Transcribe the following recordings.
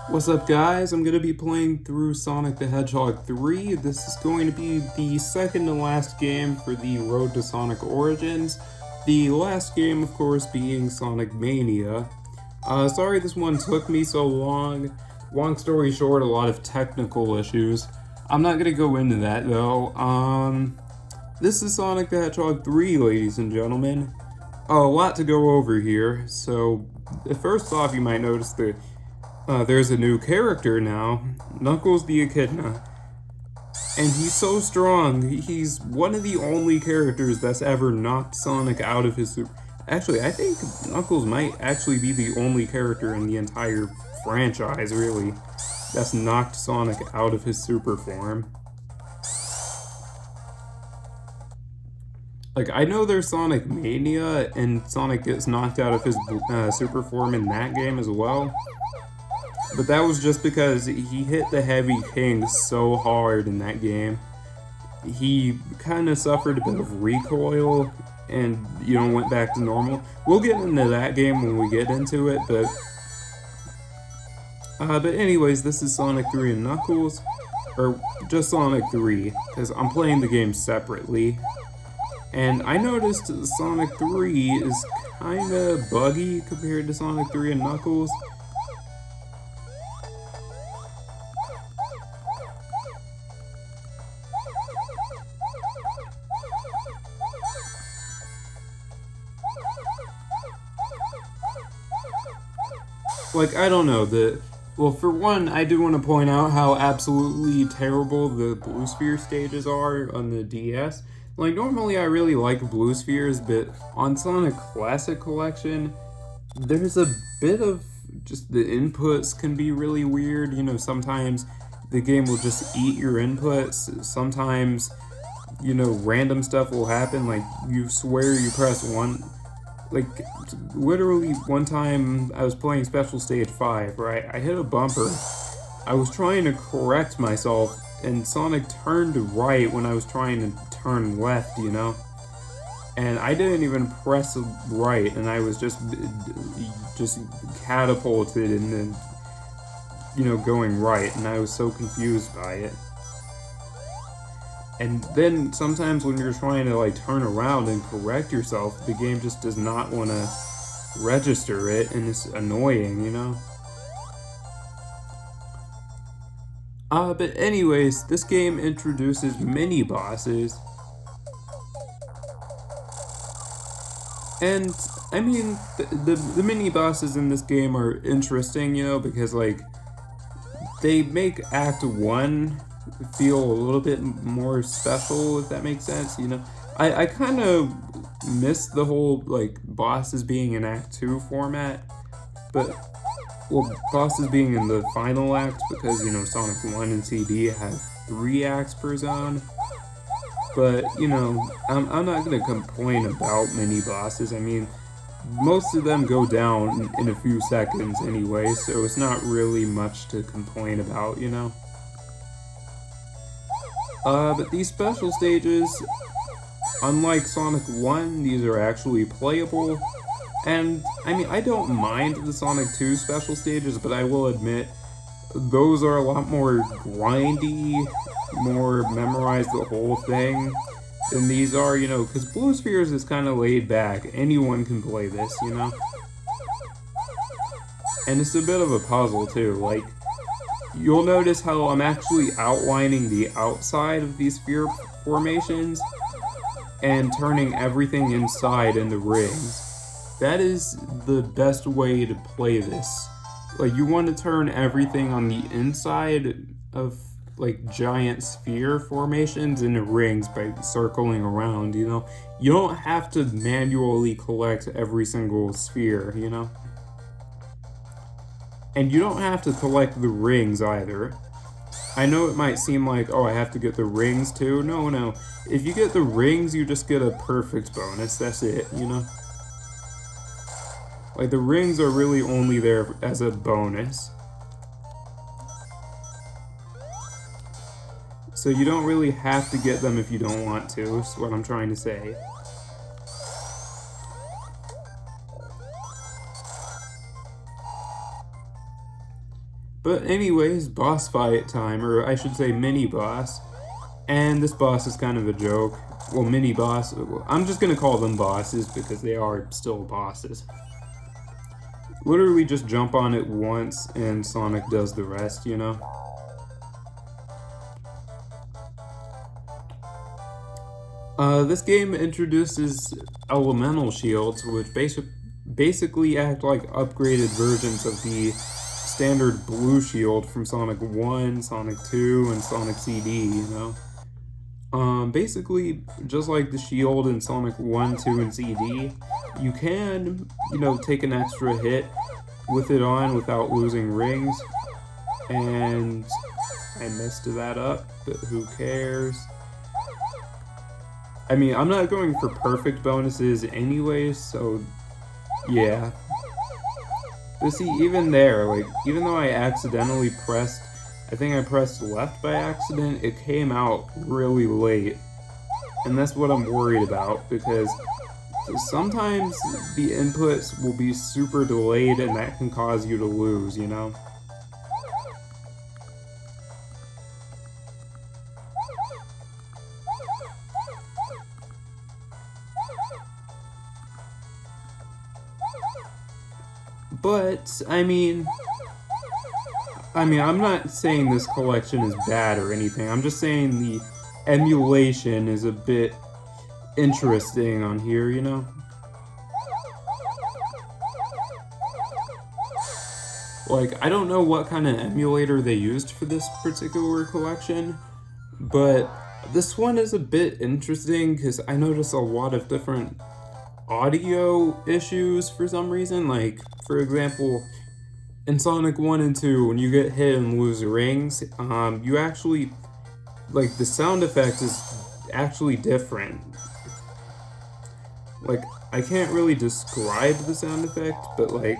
What's up, guys? I'm going to be playing through Sonic the Hedgehog 3. This is going to be the second to last game for the Road to Sonic Origins. The last game, of course, being Sonic Mania. Sorry this one took me so long. Long story short, a lot of technical issues. I'm not going to go into that, though. This is Sonic the Hedgehog 3, ladies and gentlemen. A lot to go over here. So, first off, you might notice that there's a new character now, Knuckles the Echidna. And he's so strong, he's one of the only characters that's ever knocked Sonic out of his super... Actually, I think Knuckles might actually be the only character in the entire franchise, really, that's knocked Sonic out of his super form. Like, I know there's Sonic Mania, and Sonic gets knocked out of his super form in that game as well. But that was just because he hit the Heavy King so hard in that game. He kind of suffered a bit of recoil and, went back to normal. We'll get into that game when we get into it, but anyways, this is Sonic 3 and Knuckles, or just Sonic 3, because I'm playing the game separately. And I noticed Sonic 3 is kind of buggy compared to Sonic 3 and Knuckles. Like, I don't know, well, for one, I do want to point out how absolutely terrible the Blue Sphere stages are on the DS. Like, normally I really like Blue Spheres, but on Sonic Classic Collection, there's a bit of just the inputs can be really weird. Sometimes the game will just eat your inputs. Sometimes, random stuff will happen, like you swear you press one. Like, literally one time I was playing Special Stage 5, right? I hit a bumper. I was trying to correct myself, and Sonic turned right when I was trying to turn left, And I didn't even press right, and I was just catapulted and then, going right, and I was so confused by it. And then sometimes when you're trying to like turn around and correct yourself, the game just does not want to register it, and it's annoying, But anyways, this game introduces mini bosses. And I mean, the mini bosses in this game are interesting, because like they make Act 1 feel a little bit more special, if that makes sense. I kind of miss the whole like bosses being in Act 2 format, but bosses being in the final act, because Sonic 1 and CD have 3 acts per zone. But I'm not gonna complain about mini bosses. I mean, most of them go down in a few seconds anyway, so it's not really much to complain about, But these special stages, unlike Sonic 1, these are actually playable. And, I mean, I don't mind the Sonic 2 special stages, but I will admit, those are a lot more grindy, more memorize the whole thing than these are, because Blue Spheres is kind of laid back. Anyone can play this, And it's a bit of a puzzle, too. Like, you'll notice how I'm actually outlining the outside of these sphere formations and turning everything inside into rings. That is the best way to play this. Like, you want to turn everything on the inside of, like, giant sphere formations into rings by circling around, You don't have to manually collect every single sphere, And you don't have to collect the rings either. I know it might seem like, oh, I have to get the rings too. No. If you get the rings, you just get a perfect bonus. That's it, Like, the rings are really only there as a bonus. So you don't really have to get them if you don't want to, is what I'm trying to say. But anyways, boss fight time, or I should say mini boss. And this boss is kind of a joke. Well, mini boss. I'm just gonna call them bosses because they are still bosses. Literally just jump on it once and Sonic does the rest, you know? This game introduces elemental shields, which basically act like upgraded versions of the standard blue shield from Sonic 1, Sonic 2, and Sonic CD, you know? Basically, just like the shield in Sonic 1, 2, and CD, you can, you know, take an extra hit with it on without losing rings. And I messed that up, but who cares? I mean, I'm not going for perfect bonuses anyways, so yeah. But see, even there, like, even though I accidentally pressed, I think I pressed left by accident, it came out really late. And that's what I'm worried about, because sometimes the inputs will be super delayed and that can cause you to lose, you know? But, I mean, I'm not saying this collection is bad or anything. I'm just saying the emulation is a bit interesting on here, you know? Like, I don't know what kind of emulator they used for this particular collection, but this one is a bit interesting because I noticed a lot of different audio issues for some reason. Like, for example, in Sonic 1 and 2, when you get hit and lose rings, you actually, like, the sound effect is actually different. Like, I can't really describe the sound effect, but, like,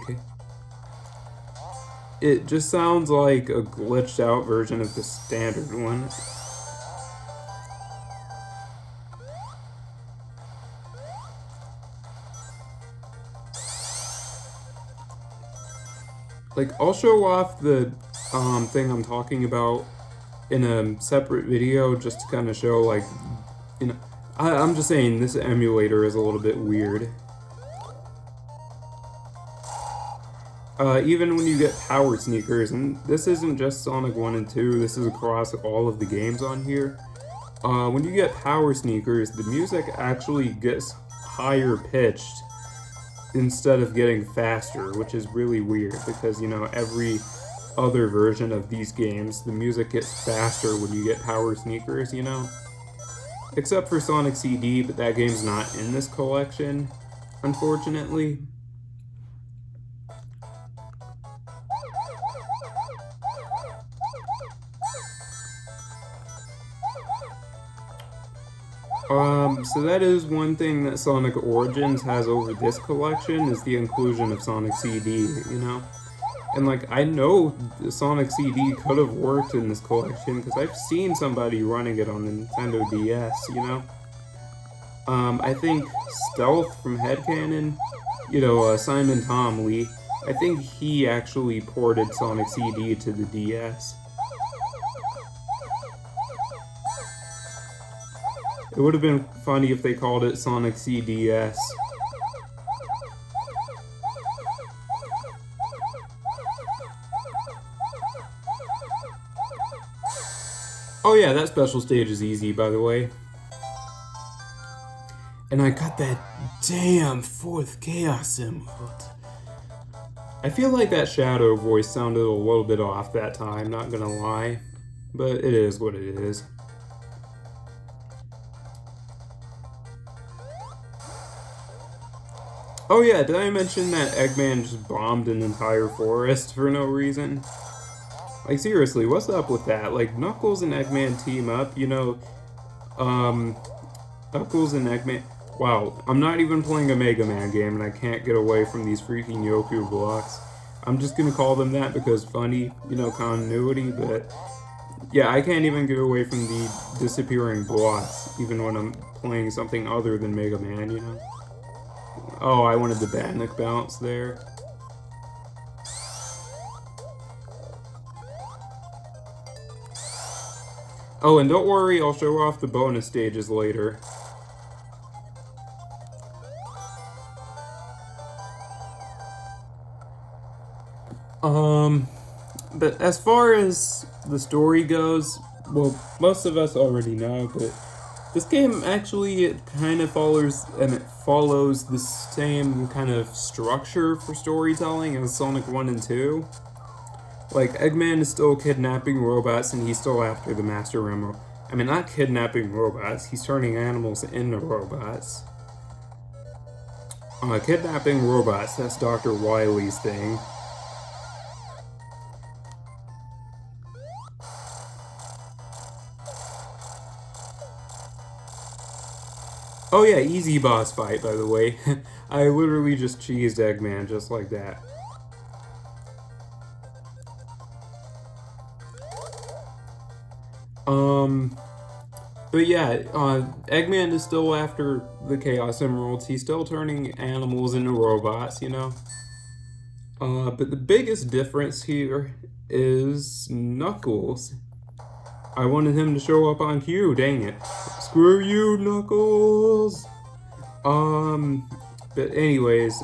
it just sounds like a glitched out version of the standard one. Like, I'll show off the thing I'm talking about in a separate video just to kind of show, like, you know, I'm just saying this emulator is a little bit weird. Even when you get power sneakers, and this isn't just Sonic 1 and 2, this is across all of the games on here. When you get power sneakers, the music actually gets higher pitched instead of getting faster, which is really weird because, you know, every other version of these games, the music gets faster when you get power sneakers, you know? Except for Sonic CD, but that game's not in this collection, unfortunately. So that is one thing that Sonic Origins has over this collection, is the inclusion of Sonic CD, you know? And, like, I know the Sonic CD could have worked in this collection, because I've seen somebody running it on the Nintendo DS, you know? I think Stealth from Headcanon, you know, Simon Tom Lee, I think he actually ported Sonic CD to the DS. It would have been funny if they called it Sonic CDS. Oh yeah, that special stage is easy, by the way. And I got that damn fourth Chaos Emerald. I feel like that Shadow voice sounded a little bit off that time, not gonna lie. But it is what it is. Oh yeah, did I mention that Eggman just bombed an entire forest for no reason? Like, seriously, what's up with that? Like, Knuckles and Eggman team up, you know, Knuckles and Eggman... Wow, I'm not even playing a Mega Man game and I can't get away from these freaking Yoku blocks. I'm just gonna call them that because funny, you know, continuity, but... Yeah, I can't even get away from the disappearing blocks, even when I'm playing something other than Mega Man, you know? Oh, I wanted the Batnik bounce there. Oh, and don't worry, I'll show off the bonus stages later. But as far as the story goes, well, most of us already know, but this game actually it kind of follows the same kind of structure for storytelling as Sonic 1 and 2. Like, Eggman is still kidnapping robots and he's still after the Master Emerald. I mean, not kidnapping robots, he's turning animals into robots. Kidnapping robots, that's Dr. Wily's thing. Oh yeah, easy boss fight, by the way. I literally just cheesed Eggman just like that. But yeah, Eggman is still after the Chaos Emeralds. He's still turning animals into robots, you know? But the biggest difference here is Knuckles. I wanted him to show up on cue, dang it. Screw you, Knuckles! But anyways,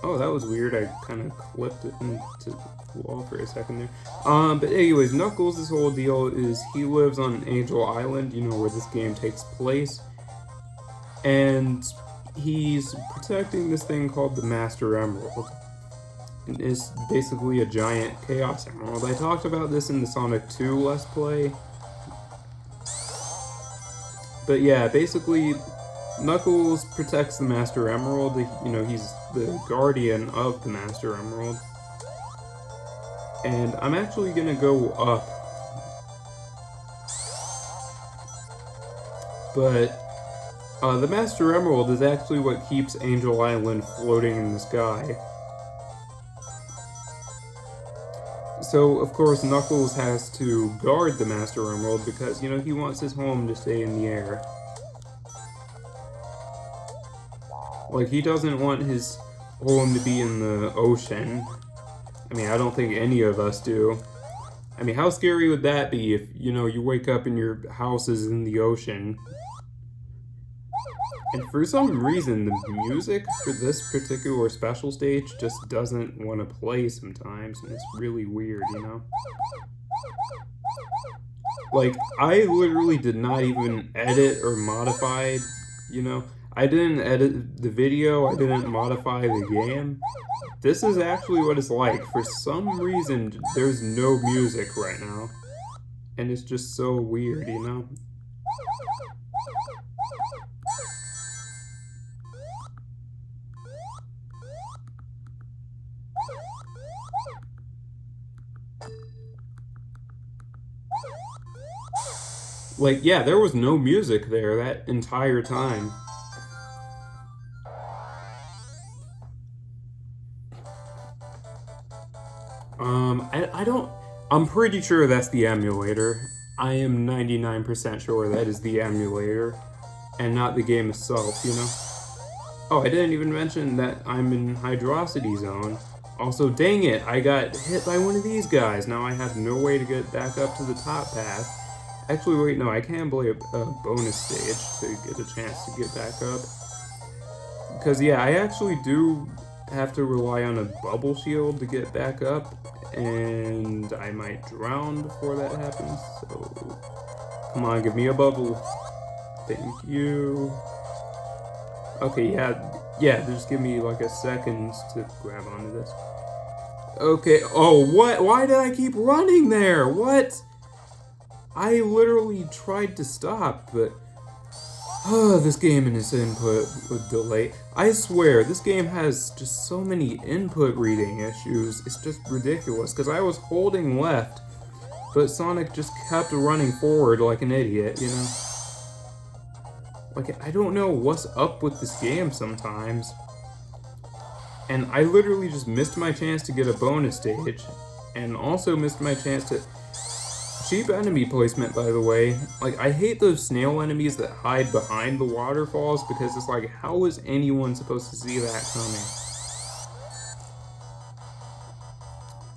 oh, that was weird. I kind of clipped it into the wall for a second there. But anyways, Knuckles' whole deal is he lives on Angel Island, you know, where this game takes place. And he's protecting this thing called the Master Emerald. And it's basically a giant Chaos Emerald. I talked about this in the Sonic 2 Let's Play. But yeah, basically, Knuckles protects the Master Emerald. You know, he's the guardian of the Master Emerald. And I'm actually gonna go up. But the Master Emerald is actually what keeps Angel Island floating in the sky. So, of course, Knuckles has to guard the Master Emerald because, you know, he wants his home to stay in the air. Like, he doesn't want his home to be in the ocean. I mean, I don't think any of us do. I mean, how scary would that be if, you know, you wake up and your house is in the ocean? And for some reason, the music for this particular special stage just doesn't want to play sometimes, and it's really weird, you know? Like, I literally did not even edit or modify, you know? I didn't edit the video, I didn't modify the game. This is actually what it's like. For some reason, there's no music right now. And it's just so weird, you know? Like, yeah, there was no music there that entire time. I don't... I'm pretty sure that's the emulator. I am 99% sure that is the emulator, and not the game itself, you know? Oh, I didn't even mention that I'm in Hydrocity Zone. Also, dang it, I got hit by one of these guys. Now I have no way to get back up to the top path. Actually, wait, no, I can play a bonus stage to get a chance to get back up. Because, yeah, I actually do have to rely on a bubble shield to get back up, and I might drown before that happens, so... Come on, give me a bubble. Thank you. Okay, yeah, just give me like a second to grab onto this. Okay, oh, what? Why did I keep running there? What? I literally tried to stop, but... this game and its input with delay. I swear, this game has just so many input reading issues. It's just ridiculous, because I was holding left, but Sonic just kept running forward like an idiot, you know? Like, I don't know what's up with this game sometimes. And I literally just missed my chance to get a bonus stage, and also missed my chance to... Cheap enemy placement, by the way. Like, I hate those snail enemies that hide behind the waterfalls, because it's like, how is anyone supposed to see that coming?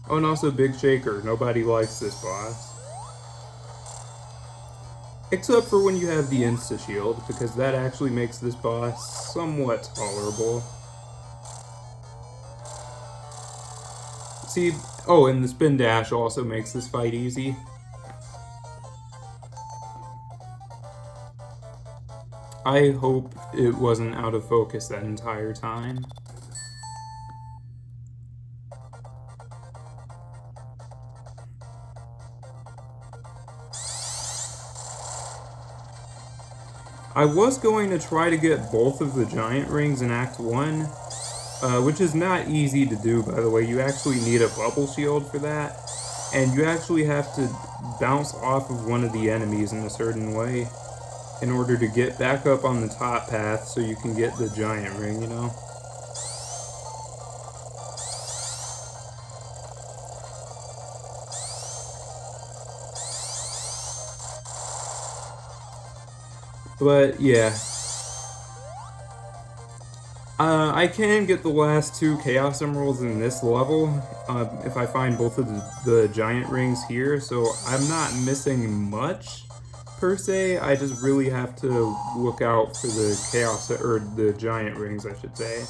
Oh, and also Big Shaker. Nobody likes this boss. Except for when you have the insta-shield, because that actually makes this boss somewhat tolerable. See, oh, and the spin dash also makes this fight easy. I hope it wasn't out of focus that entire time. I was going to try to get both of the giant rings in Act 1, which is not easy to do, by the way. You actually need a bubble shield for that, and you actually have to bounce off of one of the enemies in a certain way in order to get back up on the top path so you can get the giant ring, you know? But, yeah. I can get the last 2 Chaos Emeralds in this level if I find both of the giant rings here, so I'm not missing much, per se. I just really have to look out for the Chaos, or the giant rings, I should say.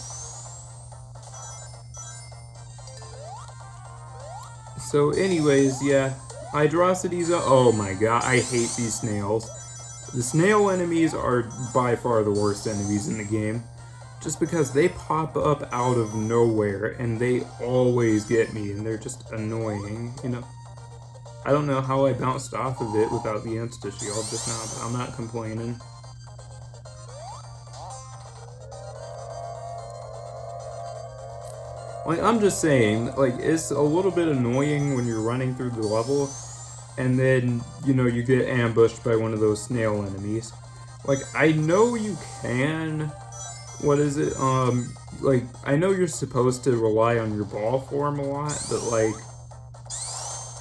So anyways, yeah, Hydrosity's oh my god, I hate these snails. The snail enemies are by far the worst enemies in the game, just because they pop up out of nowhere and they always get me and they're just annoying, you know. I don't know how I bounced off of it without the insta-shield just now, but I'm not complaining. Like, I'm just saying, like, it's a little bit annoying when you're running through the level and then, you know, you get ambushed by one of those snail enemies. Like, I know you can, what is it, like, I know you're supposed to rely on your ball form a lot, but, like,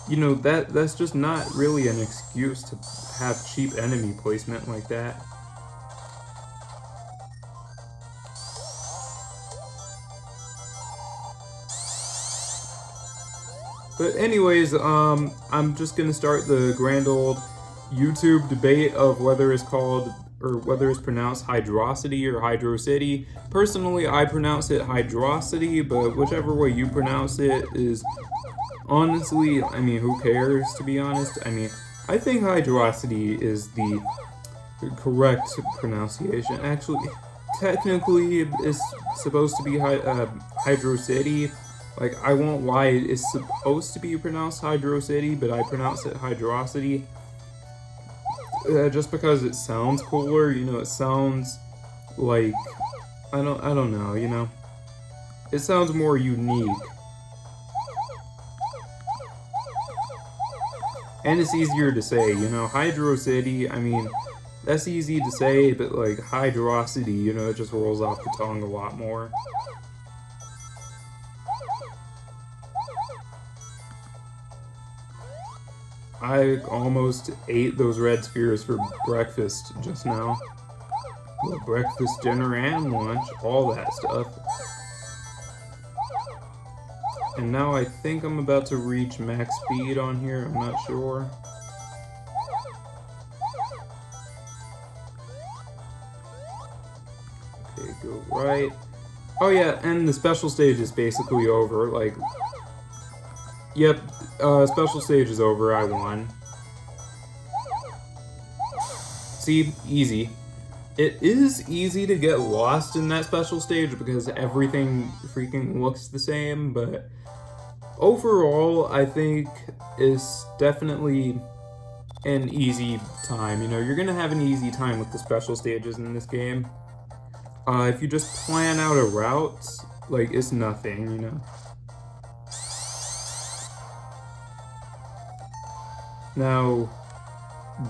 you know, that's just not really an excuse to have cheap enemy placement like that. But anyways, I'm just gonna start the grand old YouTube debate of whether it's called, or whether it's pronounced Hydrosity or Hydrocity. Personally, I pronounce it Hydrosity, but whichever way you pronounce it is, honestly, I mean, who cares, to be honest? I mean, I think Hydrosity is the correct pronunciation. Actually, technically, it's supposed to be Hydrocity. Like, I won't lie, it's supposed to be pronounced Hydrocity, but I pronounce it Hydrosity. Just because it sounds cooler, you know, it sounds like, I don't know, you know. It sounds more unique. And it's easier to say, you know. Hydrocity, I mean, that's easy to say, but like Hydrosity, you know, it just rolls off the tongue a lot more. I almost ate those red spheres for breakfast just now. Well, breakfast, dinner, and lunch, all that stuff. And now I think I'm about to reach max speed on here, I'm not sure. Okay, go right. Oh yeah, and the special stage is basically over, like... Yep, special stage is over, I won. See, easy. It is easy to get lost in that special stage because everything freaking looks the same, but overall, I think it's definitely an easy time. You know, you're gonna have an easy time with the special stages in this game. If you just plan out a route, like, it's nothing, you know. Now,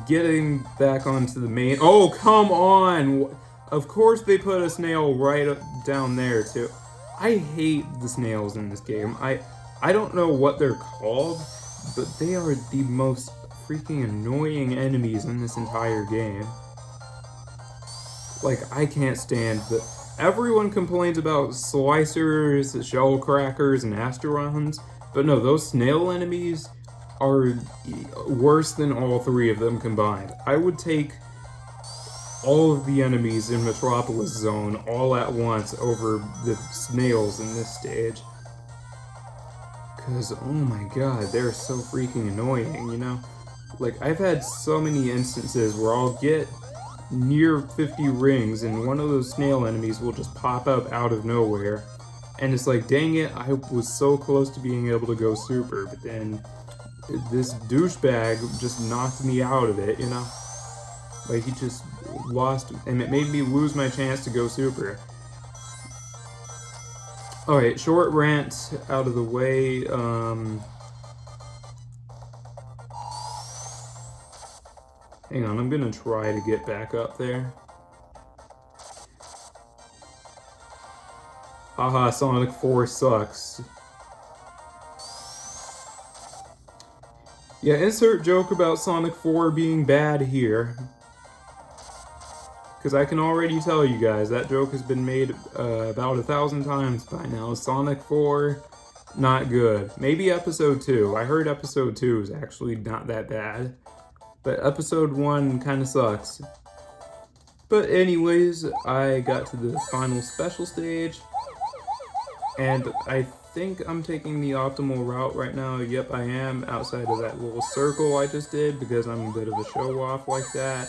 getting back onto the main... Oh, come on! Of course they put a snail right up down there, too. I hate the snails in this game. I don't know what they're called, but they are the most freaking annoying enemies in this entire game. Like, I can't stand the... Everyone complains about slicers, shell crackers, and asterons, but no, those snail enemies are worse than all three of them combined. I would take all of the enemies in Metropolis Zone all at once over the snails in this stage. Because, oh my god, they're so freaking annoying, you know? Like, I've had so many instances where I'll get near 50 rings and one of those snail enemies will just pop up out of nowhere. And it's like, dang it, I was so close to being able to go super, but then this douchebag just knocked me out of it, you know? Like, he just lost, and it made me lose my chance to go super. Alright, short rant out of the way. Hang on, I'm gonna try to get back up there. Haha, Sonic 4 sucks. Yeah, insert joke about Sonic 4 being bad here. Because I can already tell you guys, that joke has been made about 1,000 times by now. Sonic 4, not good. Maybe Episode 2. I heard Episode 2 is actually not that bad. But Episode 1 kind of sucks. But anyways, I got to the final special stage. And I think I'm taking the optimal route right now. Yep, I am, outside of that little circle I just did, because I'm a bit of a show-off like that.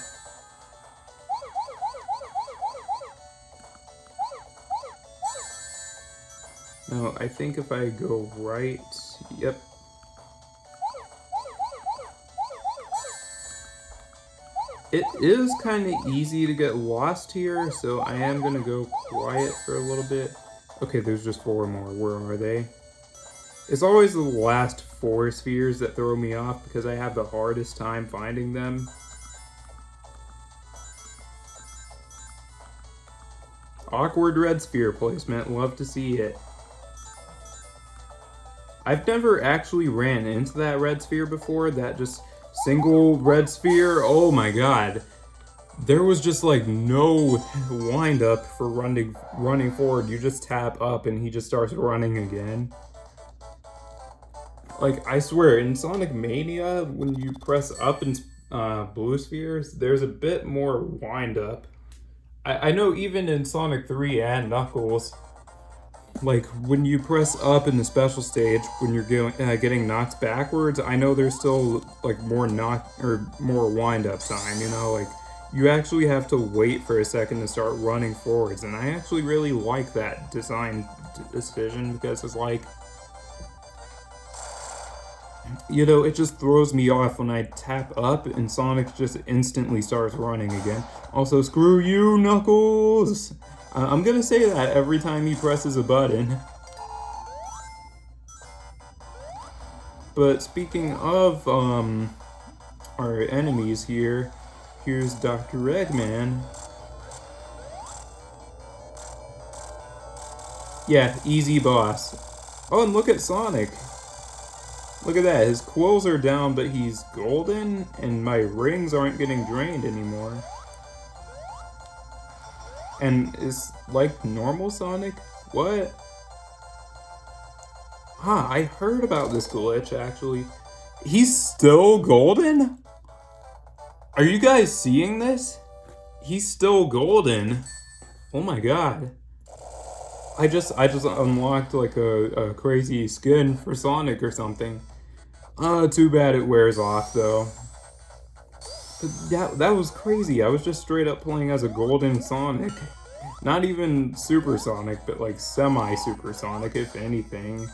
Now, I think if I go right, yep. It is kind of easy to get lost here, so I am going to go quiet for a little bit. Okay, there's just 4 more. Where are they? It's always the last 4 spheres that throw me off because I have the hardest time finding them. Awkward red sphere placement. Love to see it. I've never actually ran into that red sphere before. That just single red sphere. Oh my god. There was just like no wind up for running forward. You just tap up and he just starts running again. Like, I swear, in Sonic Mania, when you press up in blue spheres, there's a bit more wind up. I know even in Sonic 3 and Knuckles, like, when you press up in the special stage, when you're getting knocked backwards, I know there's still, like, more wind up time, you know? Like, you actually have to wait for a second to start running forwards, and I actually really like that design decision, because it's like, you know, it just throws me off when I tap up and Sonic just instantly starts running again. Also, screw you, Knuckles! I'm gonna say that every time he presses a button. But speaking of our enemies here, here's Dr. Eggman. Yeah, easy boss. Oh, and look at Sonic. Look at that, his quills are down, but he's golden, and my rings aren't getting drained anymore. And it's like normal Sonic? What? Huh, I heard about this glitch, actually. He's still golden? Are you guys seeing this? He's still golden. Oh my god. I just unlocked like a crazy skin for Sonic or something. Too bad it wears off though. But that was crazy. I was just straight up playing as a golden Sonic. Not even Super Sonic, but like semi-Super Sonic, if anything.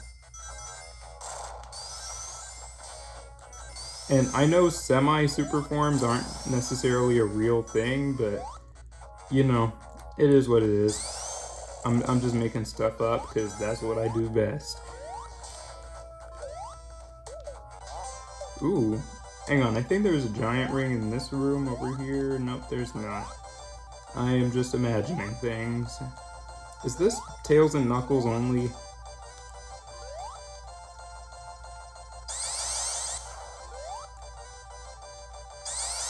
And I know semi-super forms aren't necessarily a real thing, but you know, it is what it is. I'm just making stuff up because that's what I do best. Ooh, hang on, I think there's a giant ring in this room over here. Nope, there's not. I am just imagining things. Is this Tails and Knuckles only?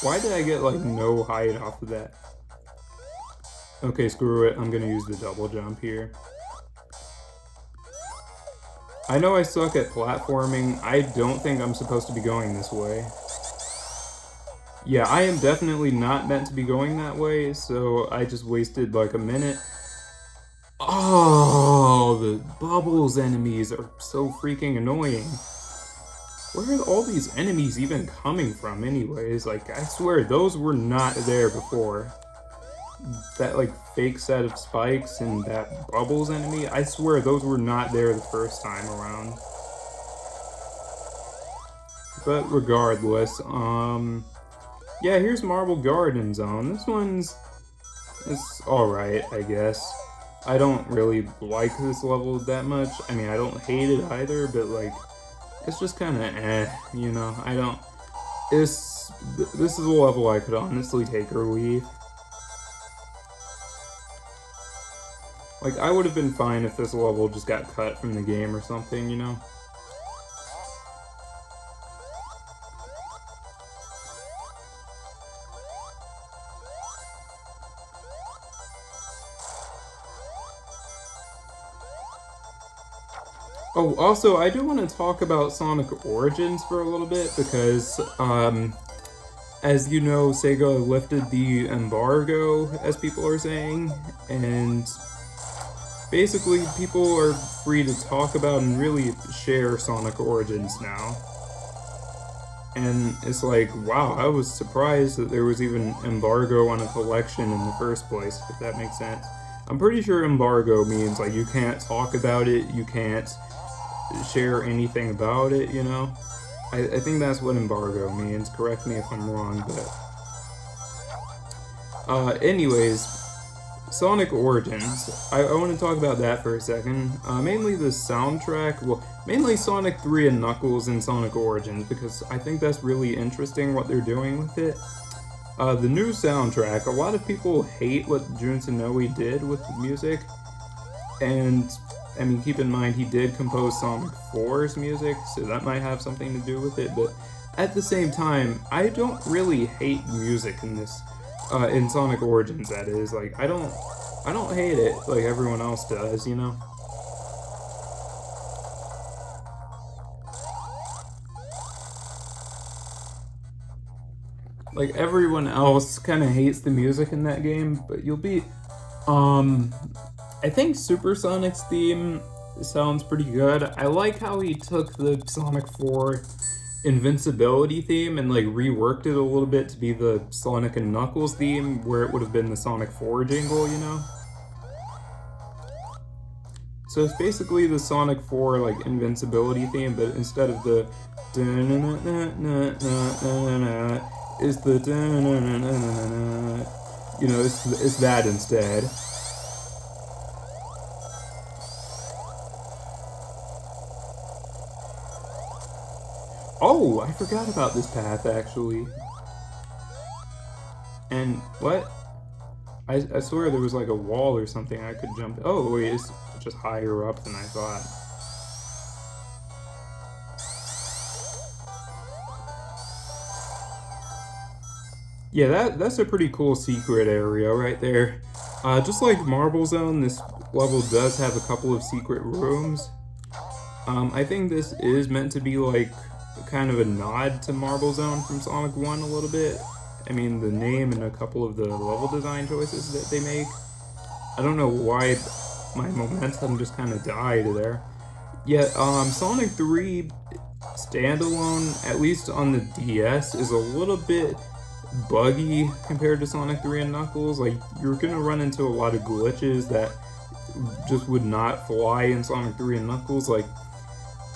Why did I get like no height off of that? Okay, screw it. I'm gonna use the double jump here. I know I suck at platforming. I don't think I'm supposed to be going this way. Yeah, I am definitely not meant to be going that way, so I just wasted like a minute. Oh, the bubbles enemies are so freaking annoying. Where are all these enemies even coming from anyways? Like, I swear, those were not there before. That, like, fake set of spikes and that bubbles enemy, I swear those were not there the first time around. But regardless, yeah, here's Marble Garden Zone. This one's... it's alright, I guess. I don't really like this level that much. I mean, I don't hate it either, but, like, it's just kind of you know? I don't... this is a level I could honestly take or leave. Like, I would have been fine if this level just got cut from the game or something, you know? Oh, also, I do want to talk about Sonic Origins for a little bit, because, as you know, Sega lifted the embargo, as people are saying, and basically people are free to talk about and really share Sonic Origins now. And it's like, wow, I was surprised that there was even embargo on a collection in the first place, if that makes sense. I'm pretty sure embargo means, like, you can't talk about it, you can't share anything about it, you know? I think that's what embargo means. Correct me if I'm wrong, but... anyways, Sonic Origins. I want to talk about that for a second. Mainly the soundtrack, well, mainly Sonic 3 and Knuckles in Sonic Origins, because I think that's really interesting what they're doing with it. The new soundtrack, a lot of people hate what Jun Senoue did with the music, and I mean, keep in mind, he did compose Sonic 4's music, so that might have something to do with it, but at the same time, I don't really hate music in this, in Sonic Origins, that is. Like, I don't hate it like everyone else does, you know? Like, everyone else kind of hates the music in that game, but you'll be, I think Supersonic's theme sounds pretty good. I like how he took the Sonic 4 invincibility theme and, like, reworked it a little bit to be the Sonic and Knuckles theme, where it would have been the Sonic 4 jingle, you know? So it's basically the Sonic 4, like, invincibility theme, but instead of the is the you know, it's that instead. Oh, I forgot about this path, actually. And, what? I swear there was like a wall or something I could jump... oh, wait, it's just higher up than I thought. Yeah, that's a pretty cool secret area right there. Just like Marble Zone, this level does have a couple of secret rooms. I think this is meant to be like kind of a nod to Marble Zone from Sonic 1 a little bit. I mean, the name and a couple of the level design choices that they make. I don't know why my momentum just kind of died there. Yet, Sonic 3 standalone, at least on the DS, is a little bit buggy compared to Sonic 3 and Knuckles. Like, you're gonna run into a lot of glitches that just would not fly in Sonic 3 and Knuckles. Like,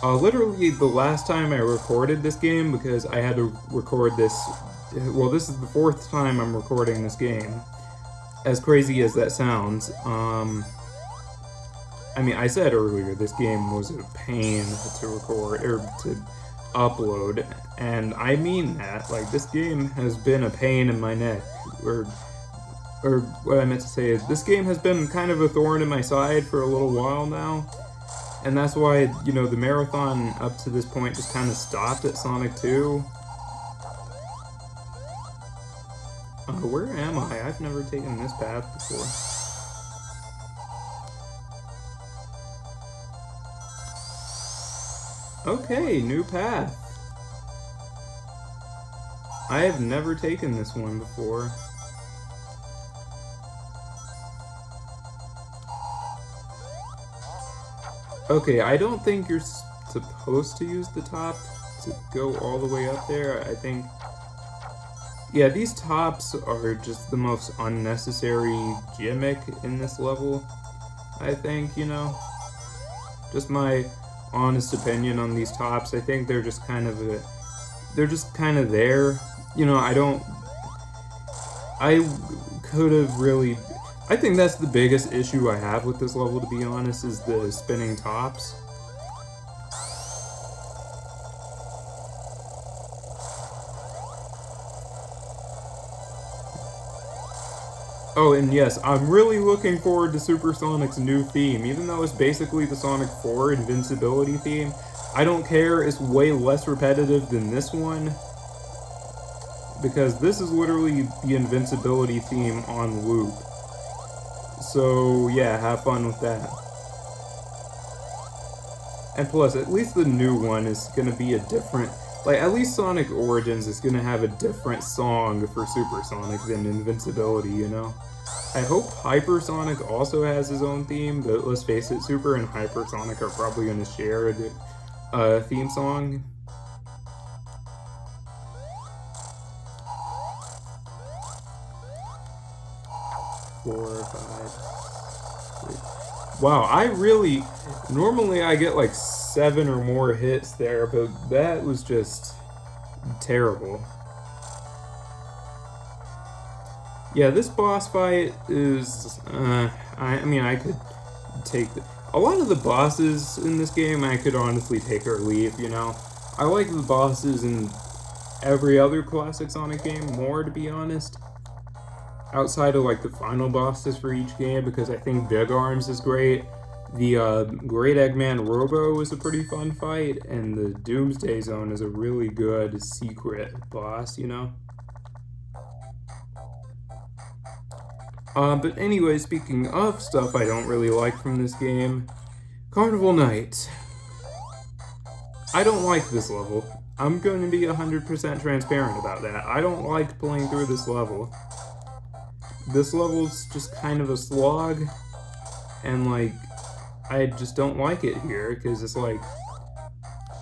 literally the last time I recorded this game, because I had to record this, well, this is the 4th time I'm recording this game, as crazy as that sounds. I mean, I said earlier, this game was a pain to record, or to upload, and I mean that. Like, this game has been a pain in my neck, or what I meant to say is, this game has been kind of a thorn in my side for a little while now, and that's why, you know, the marathon up to this point just kind of stopped at Sonic 2. Where am I? I've never taken this path before. Okay, new path. I have never taken this one before. Okay, I don't think you're supposed to use the top to go all the way up there. I think... Yeah, these tops are just the most unnecessary gimmick in this level, I think, you know? Just my honest opinion on these tops. I think they're just kind of there. You know, I could have really... I think that's the biggest issue I have with this level, to be honest, is the spinning tops. Oh, and yes, I'm really looking forward to Supersonic's new theme. Even though it's basically the Sonic 4 invincibility theme, I don't care, it's way less repetitive than this one. Because this is literally the invincibility theme on loop. So, yeah, have fun with that. And plus, at least the new one is gonna be a different... Like, at least Sonic Origins is gonna have a different song for Supersonic than Invincibility, you know? I hope Hypersonic also has his own theme, but let's face it, Super and Hypersonic are probably gonna share a theme song. Four, five, six. Wow, I really... Normally I get like 7 or more hits there, but that was just terrible. Yeah, this boss fight is... I mean, I could take... A lot of the bosses in this game I could honestly take or leave, you know? I like the bosses in every other classic Sonic game more, to be honest. Outside of like the final bosses for each game, because I think Big Arms is great. The Great Eggman Robo is a pretty fun fight, and the Doomsday Zone is a really good secret boss, you know? But anyway, speaking of stuff I don't really like from this game, Carnival Night. I don't like this level. I'm going to be 100% transparent about that. I don't like playing through this level. This level's just kind of a slog, and like, I just don't like it here, because it's like,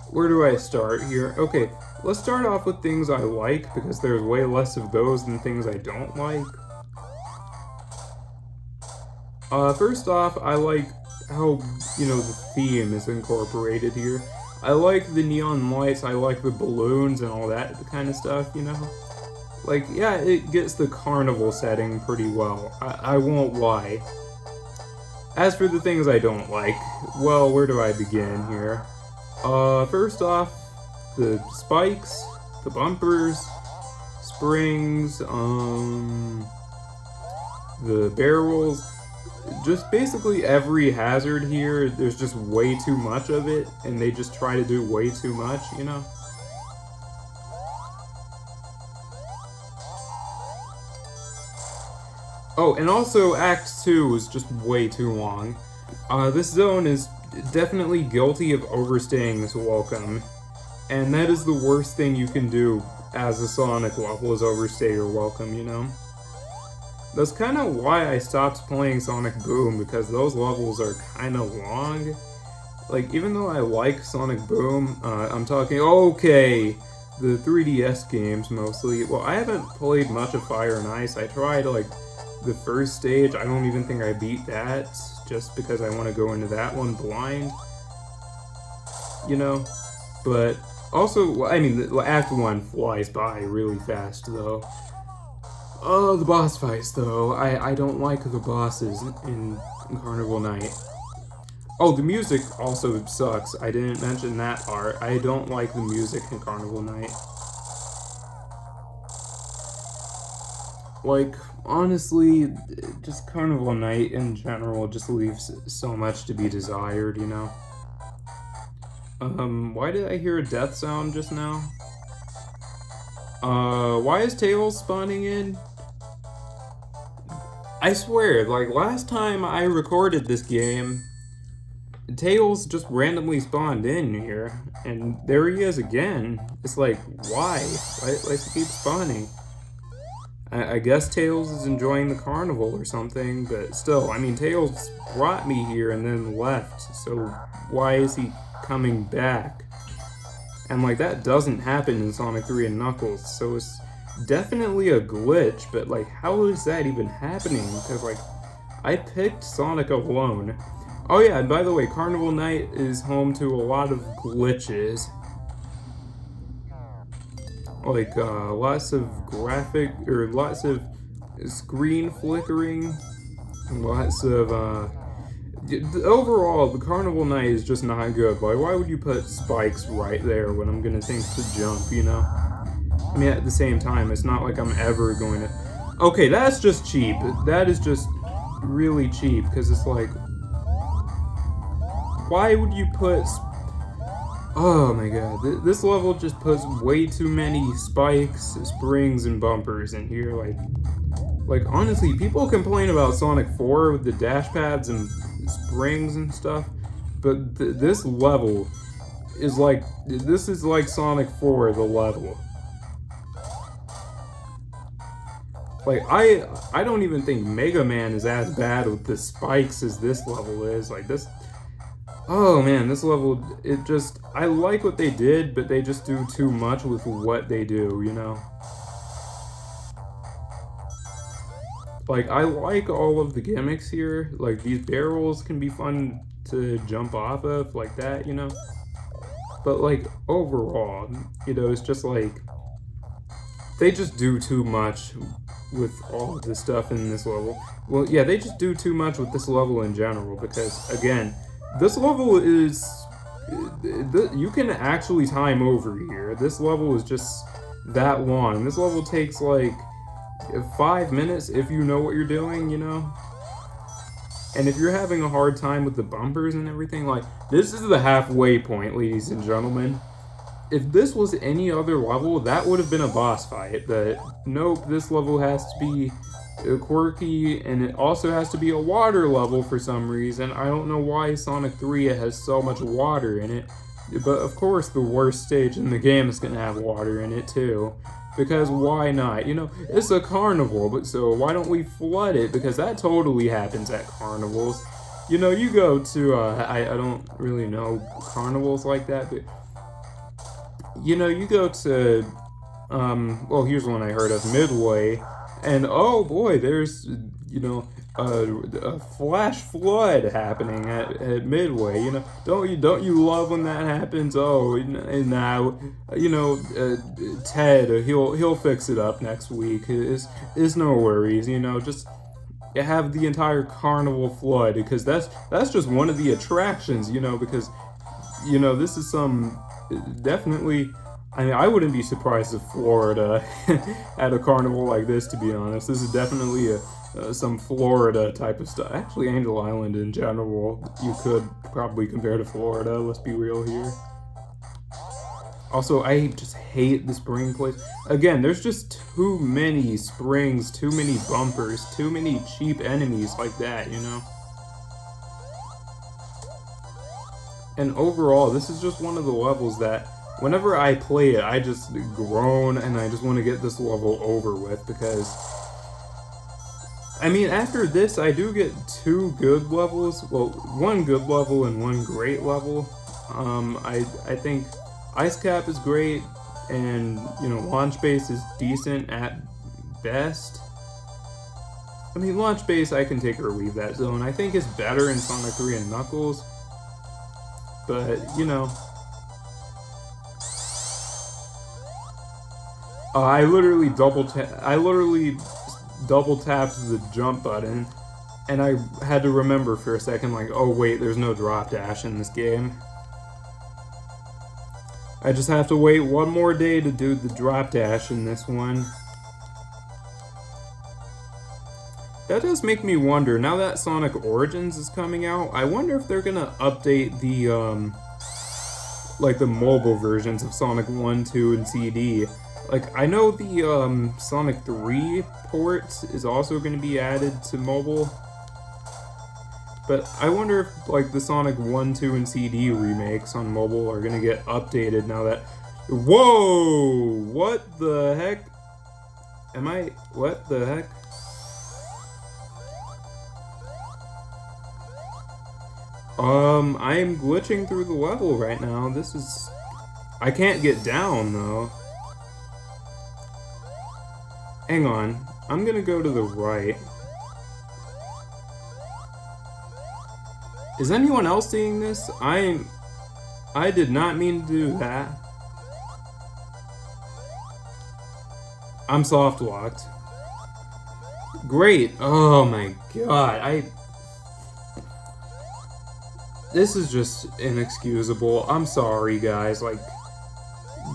where do I start here? Okay, let's start off with things I like, because there's way less of those than things I don't like. First off, I like how, you know, the theme is incorporated here. I like the neon lights, I like the balloons and all that kind of stuff, you know? Like, yeah, it gets the carnival setting pretty well. I won't lie. As for the things I don't like, well, where do I begin here? First off, the spikes, the bumpers, springs, the barrels, just basically every hazard here, there's just way too much of it, and they just try to do way too much, you know? Oh, and also Act 2 was just way too long. This zone is definitely guilty of overstaying this welcome, and that is the worst thing you can do as a Sonic level, is overstay your welcome, you know? That's kind of why I stopped playing Sonic Boom, because those levels are kind of long. Like, even though I like Sonic Boom, I'm talking, okay, the 3DS games mostly. Well, I haven't played much of Fire and Ice. I tried, like, the first stage. I don't even think I beat that, just because I want to go into that one blind. You know? But also, I mean, Act 1 flies by really fast, though. Oh, the boss fights, though. I don't like the bosses in Carnival Night. Oh, the music also sucks. I didn't mention that part. I don't like the music in Carnival Night. Like, honestly, just Carnival Night in general just leaves so much to be desired, you know? Why did I hear a death sound just now? Why is Tails spawning in? I swear, like, last time I recorded this game, Tails just randomly spawned in here, and there he is again. It's like, why? Why does he keep spawning? I guess Tails is enjoying the carnival or something, but still, I mean, Tails brought me here and then left, so why is he coming back? And like, that doesn't happen in Sonic 3 and Knuckles, so it's definitely a glitch, but like, how is that even happening? Because like, I picked Sonic alone. Oh yeah, and by the way, Carnival Night is home to a lot of glitches. Like, lots of lots of screen flickering, lots of, overall, the Carnival Night is just not good. Like, why would you put spikes right there when I'm gonna think to jump, you know? I mean, at the same time, it's not like I'm ever going to... Okay, that's just cheap. That is just really cheap, because it's like... Why would you put... Oh my god, this level just puts way too many spikes, springs, and bumpers in here. Like honestly, people complain about Sonic 4 with the dash pads and springs and stuff, but this level is like... This is like Sonic 4, the level. Like, I don't even think Mega Man is as bad with the spikes as this level is. Like, this... Oh man, this level, it just... I like what they did, but they just do too much with what they do, you know? Like, I like all of the gimmicks here. Like, these barrels can be fun to jump off of, like that, you know? But, like, overall, you know, it's just like... They just do too much with all of this stuff in this level. Well, yeah, they just do too much with this level in general, because, again... This level is... You can actually time over here. This level is just that long. This level takes like 5 minutes if you know what you're doing, you know? And if you're having a hard time with the bumpers and everything, like, this is the halfway point, ladies and gentlemen. If this was any other level, that would have been a boss fight, but nope, this level has to be quirky, and it also has to be a water level for some reason. I don't know why Sonic 3 has so much water in it, but of course the worst stage in the game is gonna have water in it too, because why not? You know, it's a carnival, but so why don't we flood it? Because that totally happens at carnivals. You know, you go to, I don't really know carnivals like that, but you know, you go to, well, here's one I heard of, Midway, and oh boy, there's, you know, a flash flood happening at Midway. You know, don't you love when that happens? Oh, and now, you know, Ted, he'll fix it up next week. It's no worries. You know, just have the entire carnival flood, because that's just one of the attractions. You know, because you know, this is some definitely. I mean, I wouldn't be surprised if Florida had a carnival like this, to be honest. This is definitely some Florida type of stuff. Actually, Angel Island in general, you could probably compare to Florida, let's be real here. Also, I just hate the spring place. Again, there's just too many springs, too many bumpers, too many cheap enemies like that, you know? And overall, this is just one of the levels that whenever I play it, I just groan and I just want to get this level over with, because I mean, after this, I do get 2 good levels. Well, 1 good level and 1 great level. I think Ice Cap is great, and, you know, Launch Base is decent at best. I mean, Launch Base, I can take or leave that zone. I think it's better in Sonic 3 and Knuckles, but, you know... I literally double tapped the jump button, and I had to remember for a second, like, oh wait, there's no drop dash in this game. I just have to wait one more day to do the drop dash in this one. That does make me wonder, now that Sonic Origins is coming out, I wonder if they're gonna update the, like the mobile versions of Sonic 1, 2, and CD. Like, I know the Sonic 3 port is also going to be added to mobile. But I wonder if like the Sonic 1, 2, and CD remakes on mobile are gonna get updated now that. Whoa! What the heck? What the heck? I am glitching through the level right now. This is. I can't get down though. Hang on. I'm gonna go to the right. Is anyone else seeing this? I did not mean to do that. I'm soft locked. Great. Oh my god. This is just inexcusable. I'm sorry, guys. Like,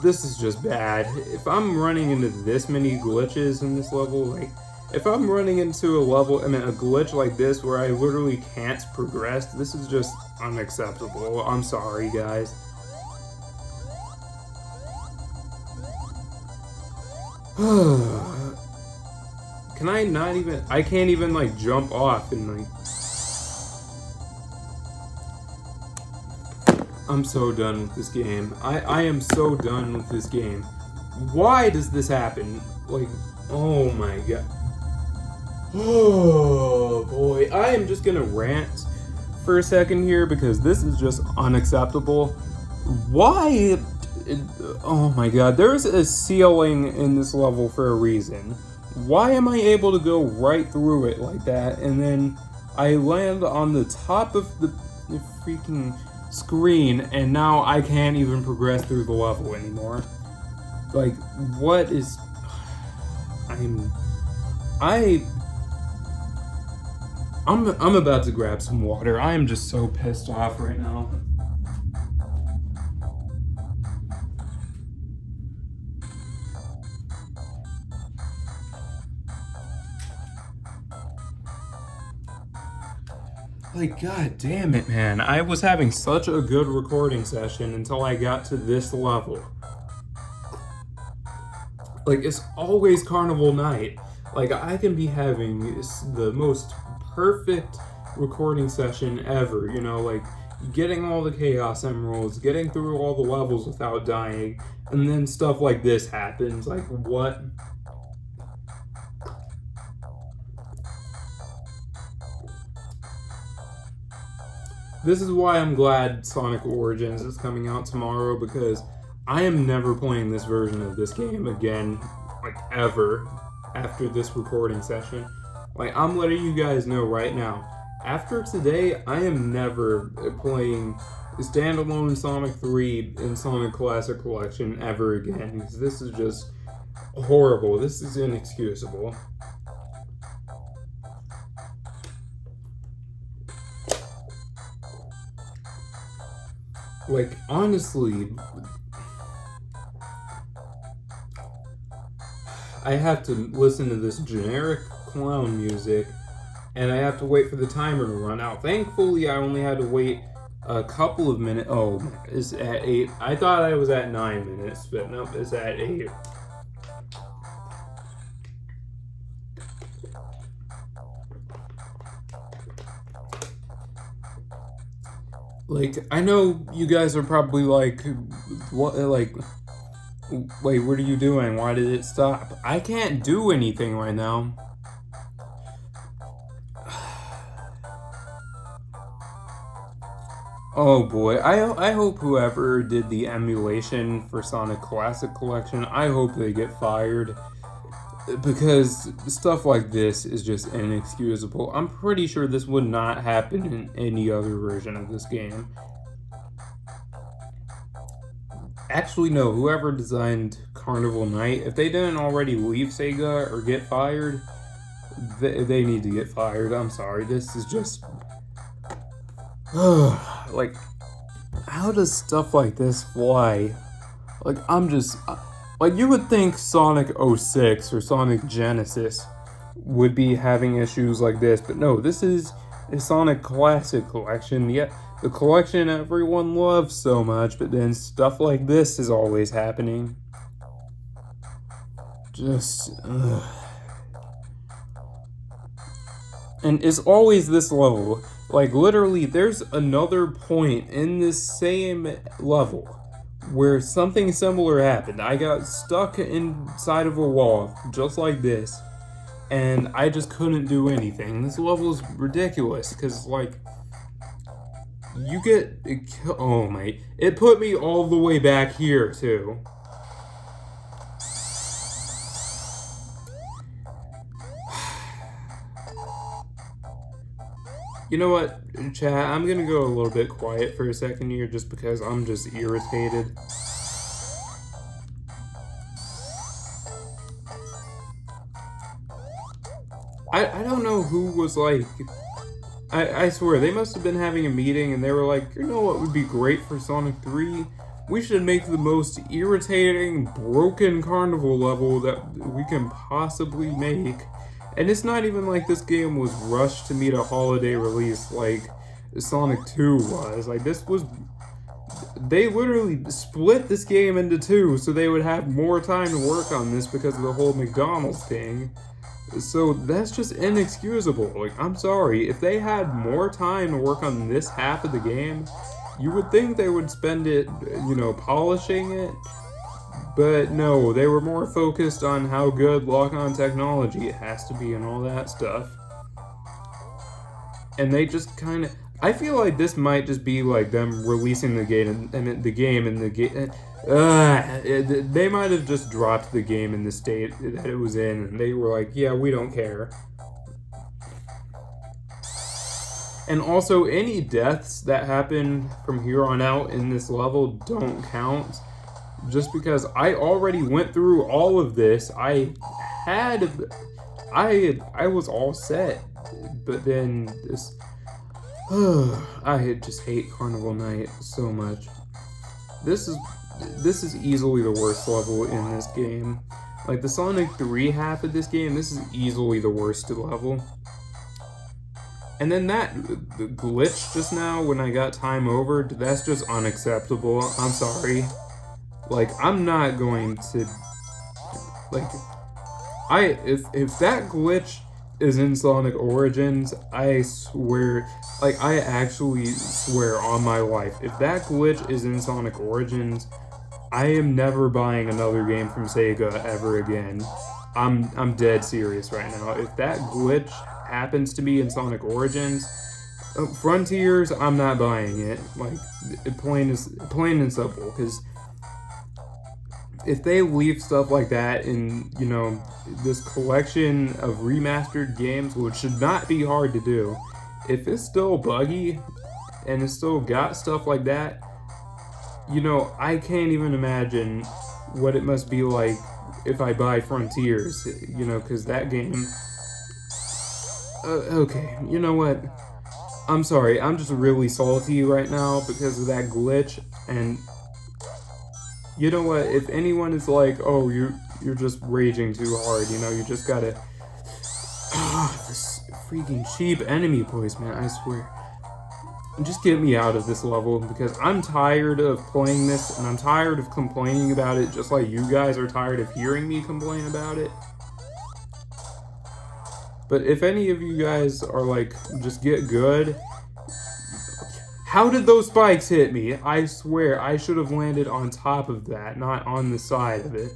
this is just bad. If I'm running into this many glitches in this level, like, if I'm running into a glitch like this where I literally can't progress, this is just unacceptable. I'm sorry, guys. Can I not even... I can't even, like, jump off and, like... I'm so done with this game. I am so done with this game. Why does this happen? Like, oh my god. Oh boy. I am just gonna rant for a second here because this is just unacceptable. Why? Oh my god. There's a ceiling in this level for a reason. Why am I able to go right through it like that and then I land on the top of the freaking screen and now I can't even progress through the level anymore? Like, what is... I'm about to grab some water. I am just so pissed off right now. Like, god damn it, man. I was having such a good recording session until I got to this level. Like, it's always carnival night. Like, I can be having the most perfect recording session ever, you know, like, getting all the Chaos Emeralds, getting through all the levels without dying, and then stuff like this happens. Like, what? This is why I'm glad Sonic Origins is coming out tomorrow, because I am never playing this version of this game again, like, ever, after this recording session. Like, I'm letting you guys know right now, after today, I am never playing standalone Sonic 3 in Sonic Classic Collection ever again, because this is just horrible. This is inexcusable. Like, honestly, I have to listen to this generic clown music, and I have to wait for the timer to run out. Thankfully, I only had to wait a couple of minutes. Oh, it's at 8. I thought I was at 9 minutes, but nope, it's at 8. Like, I know you guys are probably like, what, like, wait, what are you doing? Why did it stop? I can't do anything right now. Oh boy, I hope whoever did the emulation for Sonic Classic Collection, I hope they get fired. Because stuff like this is just inexcusable. I'm pretty sure this would not happen in any other version of this game. Actually, no, whoever designed Carnival Night, if they didn't already leave Sega or get fired, they need to get fired. I'm sorry, this is just... like, how does stuff like this fly? Like, I'm just... Like, you would think Sonic 06 or Sonic Genesis would be having issues like this, but no, this is a Sonic Classic Collection. Yet, the collection everyone loves so much, but then stuff like this is always happening. Just, ugh. And it's always this level. Like, literally, there's another point in this same level where something similar happened. I got stuck inside of a wall, just like this, and I just couldn't do anything. This level is ridiculous, because, like, you get... Oh, mate. It put me all the way back here, too. You know what, chat, I'm gonna go a little bit quiet for a second here just because I'm just irritated. I don't know who was like... I swear, they must have been having a meeting and they were like, you know what would be great for Sonic 3? We should make the most irritating, broken carnival level that we can possibly make. And it's not even like this game was rushed to meet a holiday release like Sonic 2 was. Like, this was... They literally split this game into two so they would have more time to work on this because of the whole McDonald's thing. So that's just inexcusable. Like, I'm sorry, if they had more time to work on this half of the game, you would think they would spend it, you know, polishing it. But no, they were more focused on how good lock-on technology it has to be and all that stuff. And they just kind of... I feel like this might just be like them releasing the game and the game and the game... they might have just dropped the game in the state that it was in, and they were like, yeah, we don't care. And also, any deaths that happen from here on out in this level don't count. Just because I already went through all of this, I was all set. But then this... I just hate Carnival Night so much. This is easily the worst level in this game. Like, the Sonic 3 half of this game, this is easily the worst level. And then that glitch just now when I got time over, that's just unacceptable. I'm sorry. Like, I'm not going to... Like, if that glitch is in Sonic Origins, I swear... Like, I actually swear on my life, if that glitch is in Sonic Origins, I am never buying another game from Sega ever again. I'm dead serious right now. If that glitch happens to be in Sonic Origins, Frontiers, I'm not buying it. Like, plain and simple, because if they leave stuff like that in, you know, this collection of remastered games, which should not be hard to do, if it's still buggy and it's still got stuff like that, you know, I can't even imagine what it must be like if I buy Frontiers, you know, because that game... okay, you know what? I'm sorry, I'm just really salty right now because of that glitch, and you know what? If anyone is like, oh, you're just raging too hard, you know, you just gotta... this freaking cheap enemy placement, I swear. Just get me out of this level, because I'm tired of playing this, and I'm tired of complaining about it, just like you guys are tired of hearing me complain about it. But if any of you guys are like, just get good... How did those spikes hit me? I swear, I should have landed on top of that, not on the side of it.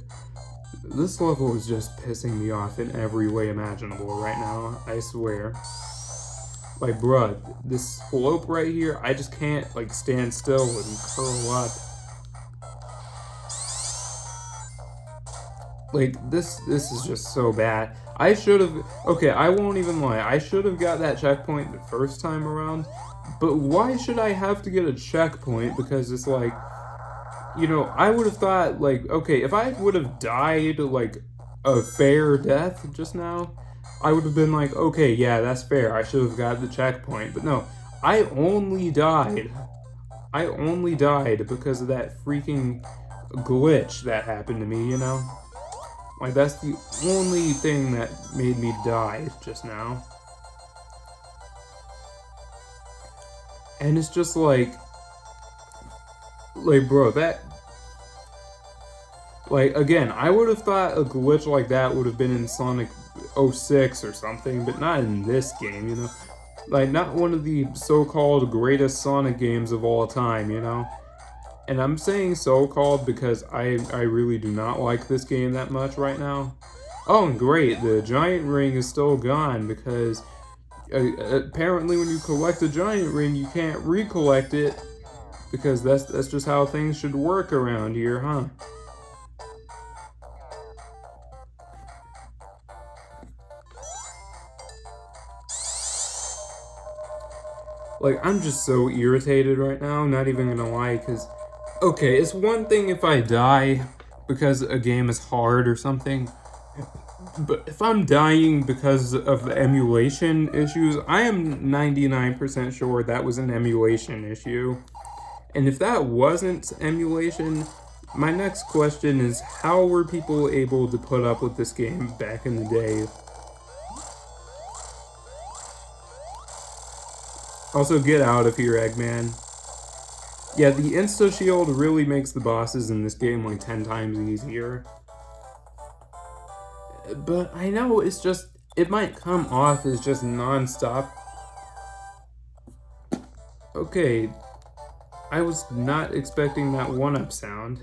This level is just pissing me off in every way imaginable right now, I swear. Like, bruh, this slope right here, I just can't, like, stand still and curl up. Like, this is just so bad. I should have... Okay, I won't even lie. I should have got that checkpoint the first time around. But why should I have to get a checkpoint? Because it's like... You know, I would have thought, like, okay, if I would have died, like, a fair death just now, I would have been like, okay, yeah, that's fair. I should have got the checkpoint. But no, I only died. I only died because of that freaking glitch that happened to me, you know? Like, that's the only thing that made me die just now. And it's just like, bro, that... Like, again, I would have thought a glitch like that would have been in Sonic 06 or something, but not in this game, you know? Like, not one of the so-called greatest Sonic games of all time, you know? And I'm saying so-called because I really do not like this game that much right now. Oh, and great, the giant ring is still gone because apparently when you collect a giant ring, you can't recollect it because that's just how things should work around here, huh? Like, I'm just so irritated right now, not even gonna lie, because, okay, it's one thing if I die because a game is hard or something, but if I'm dying because of the emulation issues, I am 99% sure that was an emulation issue. And if that wasn't emulation, my next question is how were people able to put up with this game back in the day? Also, get out of here, Eggman. Yeah, the Insta Shield really makes the bosses in this game like 10 times easier. But I know it's just, it might come off as just non-stop. Okay, I was not expecting that 1-up sound.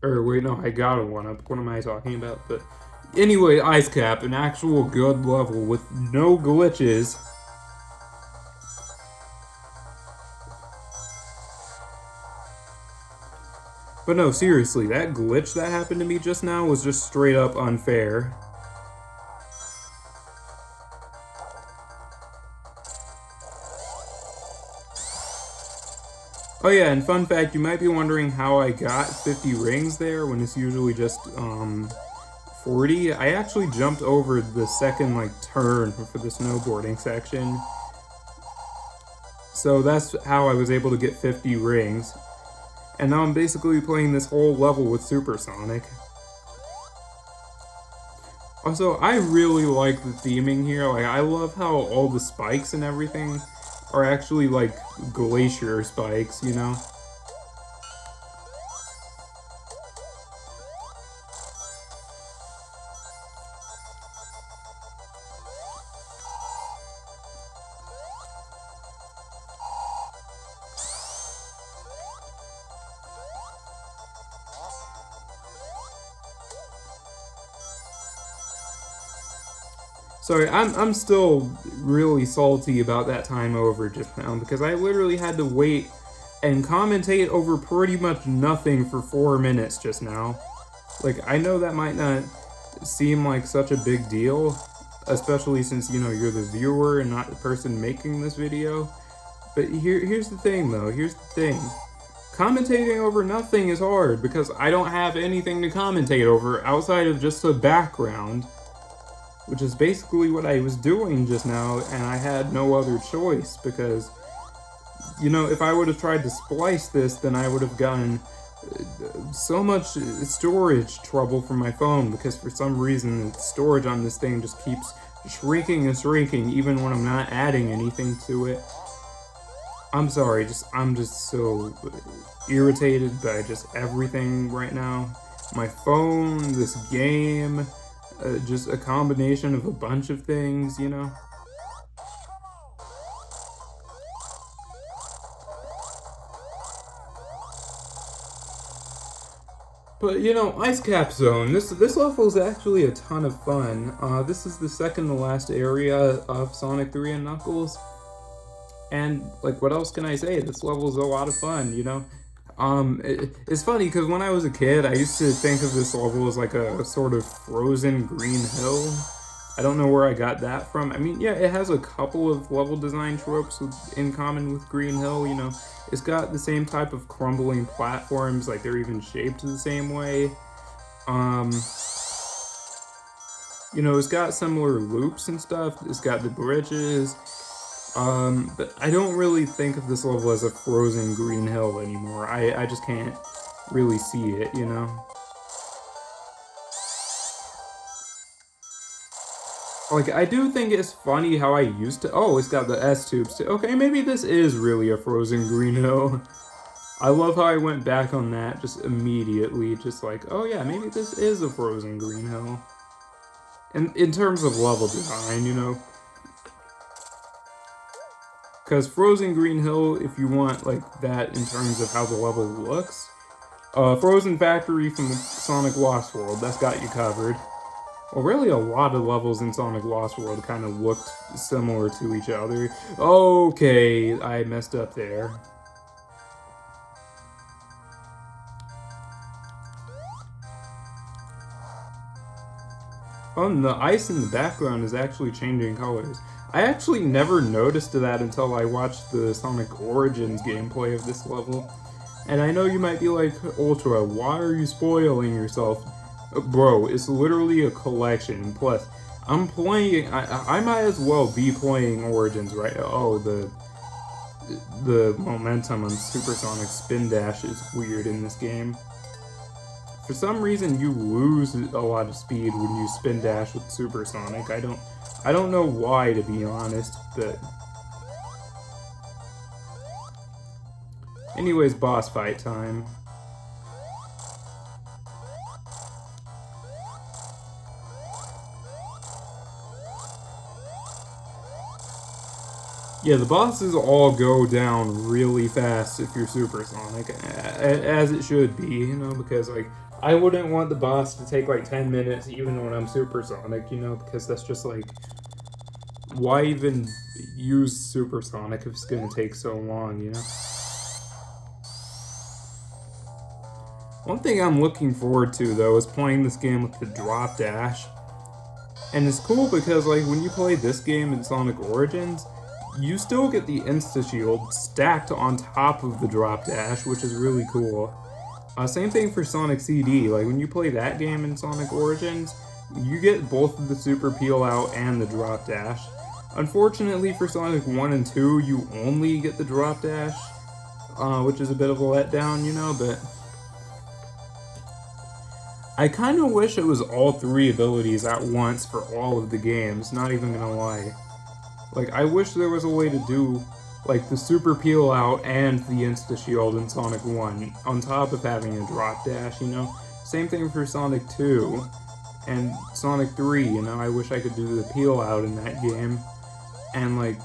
Or wait, no, I got a 1-up. What am I talking about? But anyway, Ice Cap, an actual good level with no glitches. But no, seriously, that glitch that happened to me just now was just straight up unfair. Oh yeah, and fun fact, you might be wondering how I got 50 rings there when it's usually just 40. I actually jumped over the second like turn for the snowboarding section. So that's how I was able to get 50 rings. And now I'm basically playing this whole level with Supersonic. Also, I really like the theming here. Like, I love how all the spikes and everything are actually like glacier spikes, you know? Sorry, I'm still really salty about that time over just now because I literally had to wait and commentate over pretty much nothing for 4 minutes just now. Like, I know that might not seem like such a big deal, especially since, you know, you're the viewer and not the person making this video. But here's the thing, though. Here's the thing. Commentating over nothing is hard because I don't have anything to commentate over outside of just the background, which is basically what I was doing just now, and I had no other choice because, you know, if I would have tried to splice this, then I would have gotten so much storage trouble from my phone because for some reason the storage on this thing just keeps shrinking and shrinking even when I'm not adding anything to it. I'm sorry, I'm just so irritated by just everything right now. My phone, this game, just a combination of a bunch of things, you know? But, you know, Ice Cap Zone, this level is actually a ton of fun. This is the second to last area of Sonic 3 and Knuckles. And, like, what else can I say? This level is a lot of fun, you know? It's funny, because when I was a kid, I used to think of this level as, like, a sort of frozen green hill. I don't know where I got that from. I mean, yeah, it has a couple of level design tropes in common with Green Hill, you know. It's got the same type of crumbling platforms, like, they're even shaped the same way. You know, it's got similar loops and stuff. It's got the bridges. But I don't really think of this level as a frozen green hill anymore. I just can't really see it, you know? Like, I do think it's funny how I used to... Oh, it's got the S-tubes too. Okay, maybe this is really a frozen green hill. I love how I went back on that just immediately. Just like, oh yeah, maybe this is a frozen green hill. And in terms of level design, you know? because Frozen Green Hill, if you want like that in terms of how the level looks, Frozen Factory from Sonic Lost World, that's got you covered. Well, really a lot of levels in Sonic Lost World kind of looked similar to each other. Okay, I messed up there. Oh, and the ice in the background is actually changing colors. I actually never noticed that until I watched the Sonic Origins gameplay of this level. And I know you might be like, Ultra, why are you spoiling yourself? Bro, it's literally a collection. Plus, I'm playing, I might as well be playing Origins, right? Oh, the momentum on Supersonic Spin Dash is weird in this game. For some reason, you lose a lot of speed when you spin dash with Supersonic. I don't know why, to be honest, but... Anyways, boss fight time. Yeah, the bosses all go down really fast if you're Supersonic, as it should be, you know, because, like, I wouldn't want the boss to take, like, 10 minutes even when I'm Supersonic, you know, because that's just, like, why even use Supersonic if it's gonna take so long, you know? One thing I'm looking forward to, though, is playing this game with the drop dash. And it's cool because, like, when you play this game in Sonic Origins, you still get the insta-shield stacked on top of the drop dash, which is really cool. Same thing for Sonic CD. Like, when you play that game in Sonic Origins, you get both of the super peel out and the drop dash. Unfortunately for Sonic 1 and 2, you only get the drop dash, which is a bit of a letdown, you know, but... I kind of wish it was all three abilities at once for all of the games, not even gonna lie. Like, I wish there was a way to do, like, the super peel out and the insta-shield in Sonic 1, on top of having a drop dash, you know? Same thing for Sonic 2 and Sonic 3, you know? I wish I could do the peel out in that game. And, like,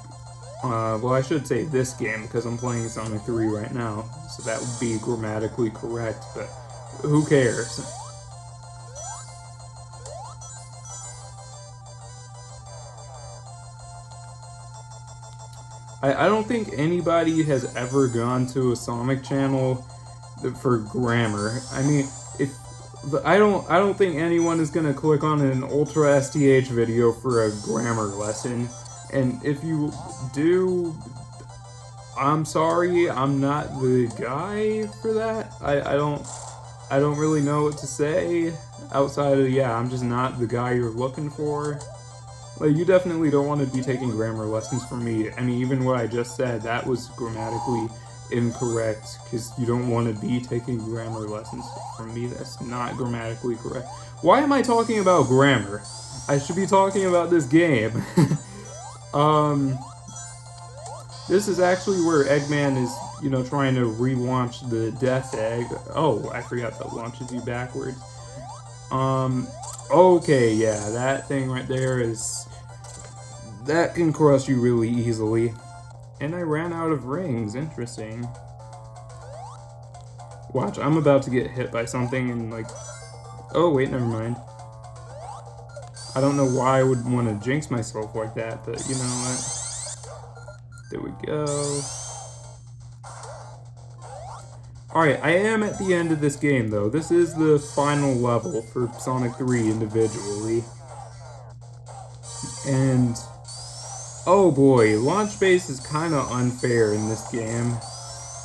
well, I should say this game, because I'm playing Sonic 3 right now, so that would be grammatically correct, but who cares? I don't think anybody has ever gone to a Sonic channel for grammar. I mean, if I don't think anyone is gonna click on an Ultra STH video for a grammar lesson. And if you do, I'm sorry, I'm not the guy for that. I don't really know what to say outside of, yeah, I'm just not the guy you're looking for. Like, you definitely don't want to be taking grammar lessons from me. I mean, even what I just said, that was grammatically incorrect, because you don't want to be taking grammar lessons from me. That's not grammatically correct. Why am I talking about grammar? I should be talking about this game. This is actually where Eggman is, you know, trying to relaunch the Death Egg. Oh, I forgot that launches you backwards. Okay, yeah, that thing right there is... That can crush you really easily. And I ran out of rings, interesting. Watch, I'm about to get hit by something and, like... Oh, wait, never mind. I don't know why I would want to jinx myself like that, but you know what? There we go. Alright, I am at the end of this game, though. This is the final level for Sonic 3 individually. And... oh boy, launch base is kind of unfair in this game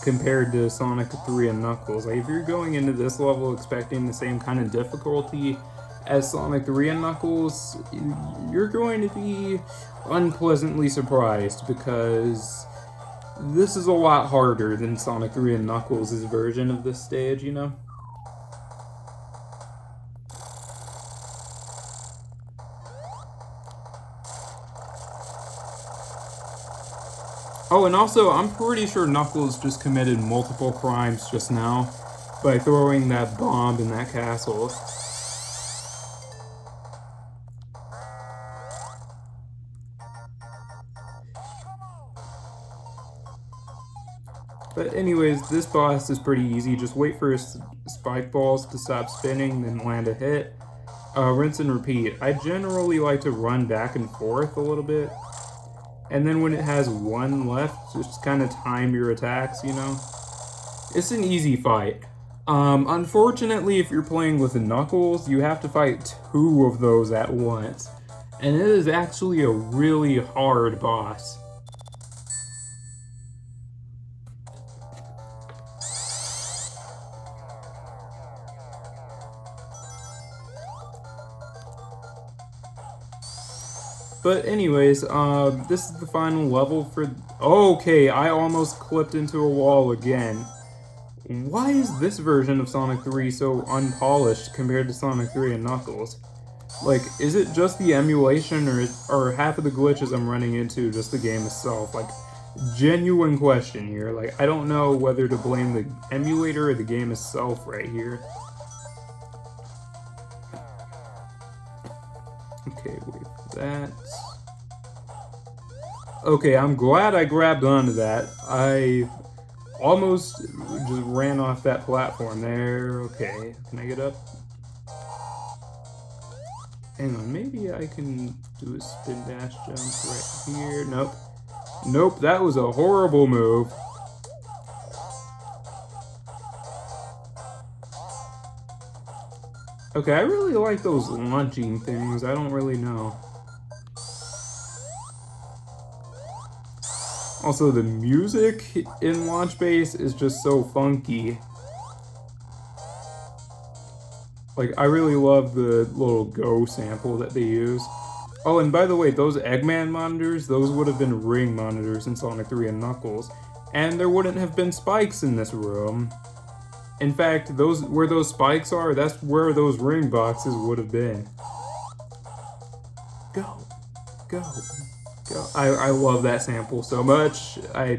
compared to Sonic 3 and Knuckles. Like, if you're going into this level expecting the same kind of difficulty as Sonic 3 and Knuckles, you're going to be unpleasantly surprised, because this is a lot harder than Sonic 3 and Knuckles' version of this stage, you know? Oh, and also, I'm pretty sure Knuckles just committed multiple crimes just now by throwing that bomb in that castle. But anyways, this boss is pretty easy. Just wait for his spike balls to stop spinning, then land a hit. Rinse and repeat. I generally like to run back and forth a little bit. And then when it has one left, just kind of time your attacks, you know? It's an easy fight. Unfortunately, if you're playing with Knuckles, you have to fight 2 of those at once. And it is actually a really hard boss. But anyways, this is the final level for... Okay, I almost clipped into a wall again. Why is this version of Sonic 3 so unpolished compared to Sonic 3 and Knuckles? Like, is it just the emulation, or half of the glitches I'm running into just the game itself? Like, genuine question here. Like, I don't know whether to blame the emulator or the game itself right here. Okay, wait for that. Okay, I'm glad I grabbed onto that. I almost just ran off that platform there. Okay, can I get up? Hang on, maybe I can do a spin dash jump right here. Nope. Nope, that was a horrible move. Okay, I really like those launching things. I don't really know. Also, the music in Launch Base is just so funky. Like, I really love the little Go sample that they use. Oh, and by the way, those Eggman monitors, those would have been ring monitors in Sonic 3 and Knuckles. And there wouldn't have been spikes in this room. In fact, where those spikes are, that's where those ring boxes would have been. Go. Go. Go. I love that sample so much. I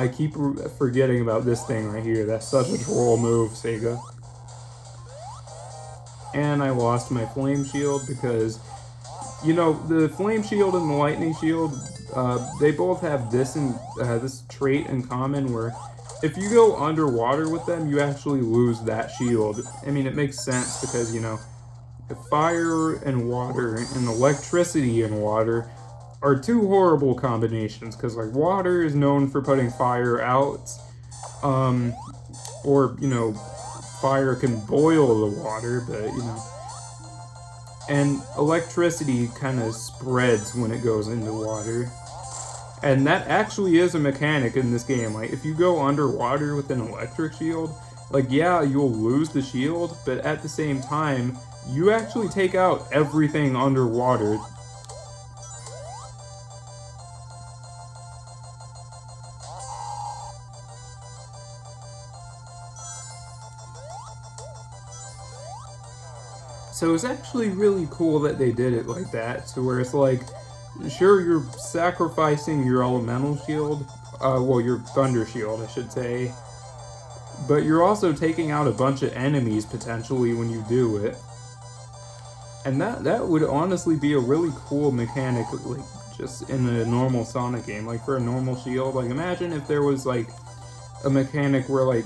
keep forgetting about this thing right here. That's such a troll move, Sega. And I lost my flame shield because, you know, the flame shield and the lightning shield, they both have this trait in common where if you go underwater with them, you actually lose that shield. I mean, it makes sense because, you know, fire and water and electricity and water are 2 horrible combinations because, like, water is known for putting fire out, or, you know, fire can boil the water, but, you know, and electricity kind of spreads when it goes into water. And that actually is a mechanic in this game. Like, if you go underwater with an electric shield, like, yeah, you'll lose the shield, but at the same time, you actually take out everything underwater. So it's actually really cool that they did it like that, to where it's like, sure, you're sacrificing your elemental shield, well, your thunder shield, I should say, but you're also taking out a bunch of enemies, potentially, when you do it. And that would honestly be a really cool mechanic, like, just in a normal Sonic game, like, for a normal shield. Like, imagine if there was, like, a mechanic where, like,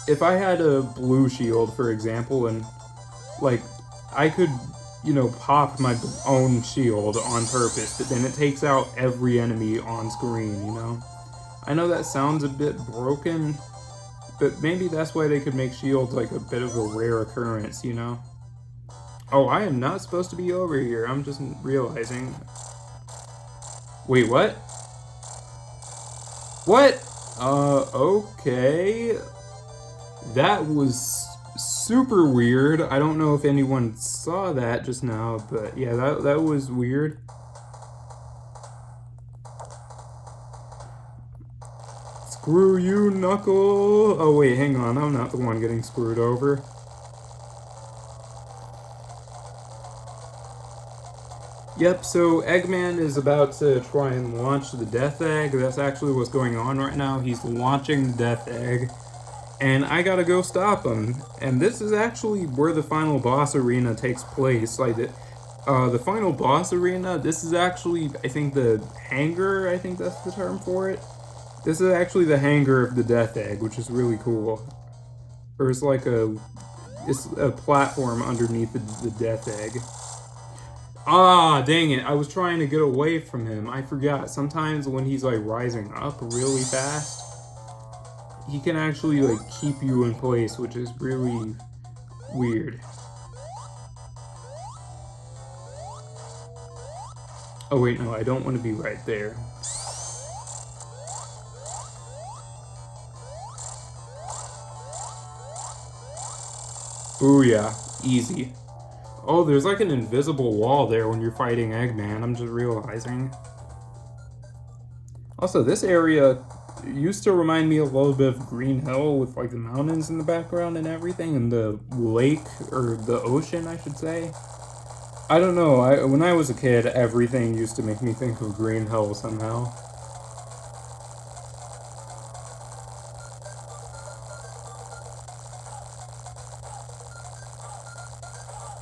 if I had a blue shield, for example, and, like, I could, you know, pop my own shield on purpose, but then it takes out every enemy on screen, you know? I know that sounds a bit broken, but maybe that's why they could make shields like a bit of a rare occurrence, you know? Oh, I am not supposed to be over here, I'm just realizing. Wait, what? What? Okay. That was super weird. I don't know if anyone saw that just now, but yeah, that was weird. Screw you, Knuckle! Oh wait, hang on, I'm not the one getting screwed over. Yep, so Eggman is about to try and launch the Death Egg. That's actually what's going on right now. He's launching the Death Egg. And I gotta go stop him. And this is actually where the final boss arena takes place. Like, the final boss arena, this is actually, I think, the hangar, I think that's the term for it. This is actually the hangar of the Death Egg, which is really cool. Or it's like it's a platform underneath the Death Egg. Ah, dang it. I was trying to get away from him. I forgot. Sometimes when he's like rising up really fast, he can actually like keep you in place, which is really weird. Oh wait, no, I don't want to be right there. Booyah. Easy. Oh, there's like an invisible wall there when you're fighting Eggman, I'm just realizing. Also, this area used to remind me a little bit of Green Hill with like the mountains in the background and everything, and the lake, or the ocean, I should say. I don't know, when I was a kid, everything used to make me think of Green Hill somehow.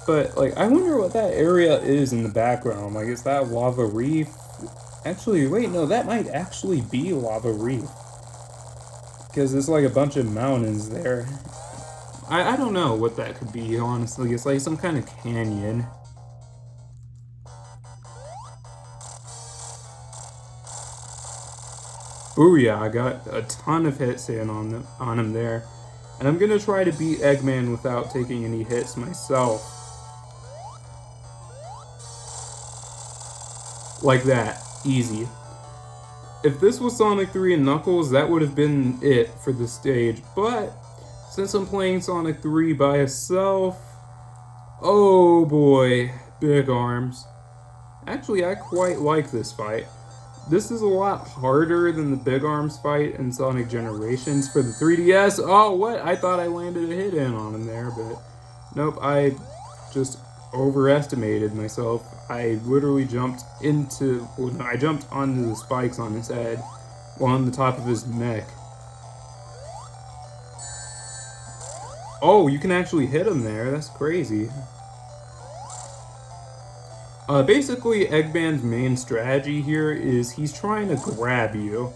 But, like, I wonder what that area is in the background. Like, is that Lava Reef? Actually, wait, no, that might actually be Lava Reef. Because there's, like, a bunch of mountains there. I don't know what that could be, honestly. It's like some kind of canyon. Booyah, I got a ton of hits in on him there. And I'm gonna try to beat Eggman without taking any hits myself. Like that. Easy. If this was Sonic 3 and Knuckles, that would have been it for the stage. But since I'm playing Sonic 3 by itself, oh boy, big arms. Actually, I quite like this fight. This is a lot harder than the Big Arms fight in Sonic Generations for the 3DS. Oh, what? I thought I landed a hit in on him there, but nope, I just overestimated myself. I literally jumped I jumped onto the spikes on his head while on the top of his neck. Oh, you can actually hit him there. That's crazy. Basically, Eggman's main strategy here is he's trying to grab you.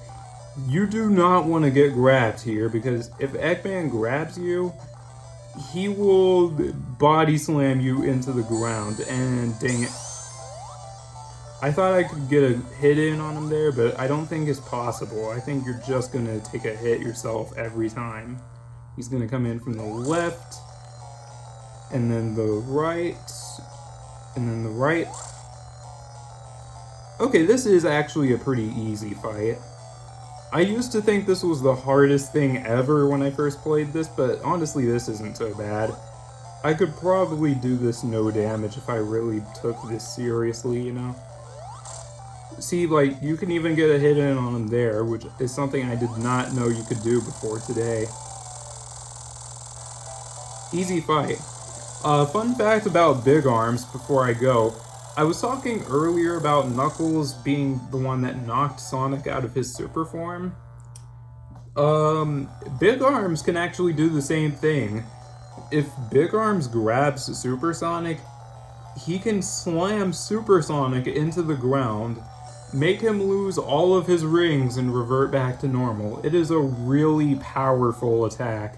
You do not want to get grabbed here, because if Eggman grabs you, he will body slam you into the ground, and dang it. I thought I could get a hit in on him there, but I don't think it's possible. I think you're just going to take a hit yourself every time. He's going to come in from the left, and then the right, and then the right. Okay, this is actually a pretty easy fight. I used to think this was the hardest thing ever when I first played this, but honestly this isn't so bad. I could probably do this no damage if I really took this seriously, you know? See, like, you can even get a hit in on him there, which is something I did not know you could do before today. Easy fight. Fun fact about Big Arms before I go. I was talking earlier about Knuckles being the one that knocked Sonic out of his super form. Big Arms can actually do the same thing. If Big Arms grabs Super Sonic, he can slam Super Sonic into the ground, make him lose all of his rings, and revert back to normal. It is a really powerful attack.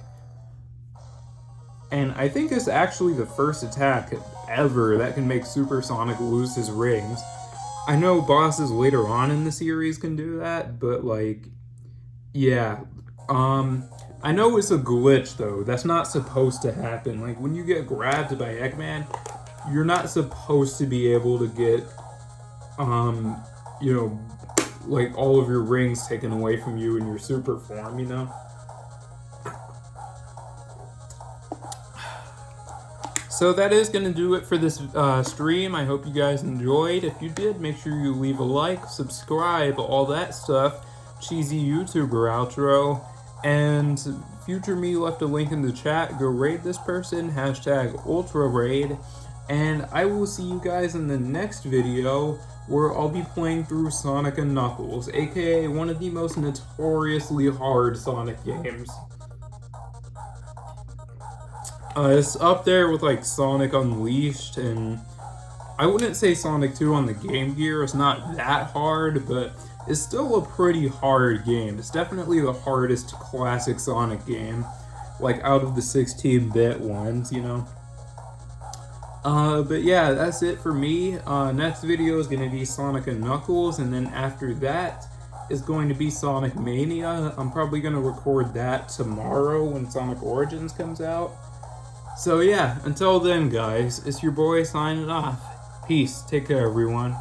And I think it's actually the first attack ever that can make Super Sonic lose his rings. I know bosses later on in the series can do that, but like, yeah. I know it's a glitch though. That's not supposed to happen. Like, when you get grabbed by Eggman, you're not supposed to be able to get, you know, like all of your rings taken away from you in your super form, you know? So that is going to do it for this stream. I hope you guys enjoyed. If you did, make sure you leave a like, subscribe, all that stuff. Cheesy YouTuber outro. And future me left a link in the chat. Go raid this person, #UltraRaid. And I will see you guys in the next video where I'll be playing through Sonic and Knuckles, aka one of the most notoriously hard Sonic games. It's up there with like Sonic Unleashed and I wouldn't say Sonic 2 on the Game Gear is not that hard, but it's still a pretty hard game. It's definitely the hardest classic Sonic game, like out of the 16-bit ones, you know. But yeah, that's it for me. Next video is going to be Sonic and Knuckles, and then after that is going to be Sonic Mania. I'm probably going to record that tomorrow when Sonic Origins comes out. So yeah, until then guys, it's your boy signing off. Peace. Take care everyone.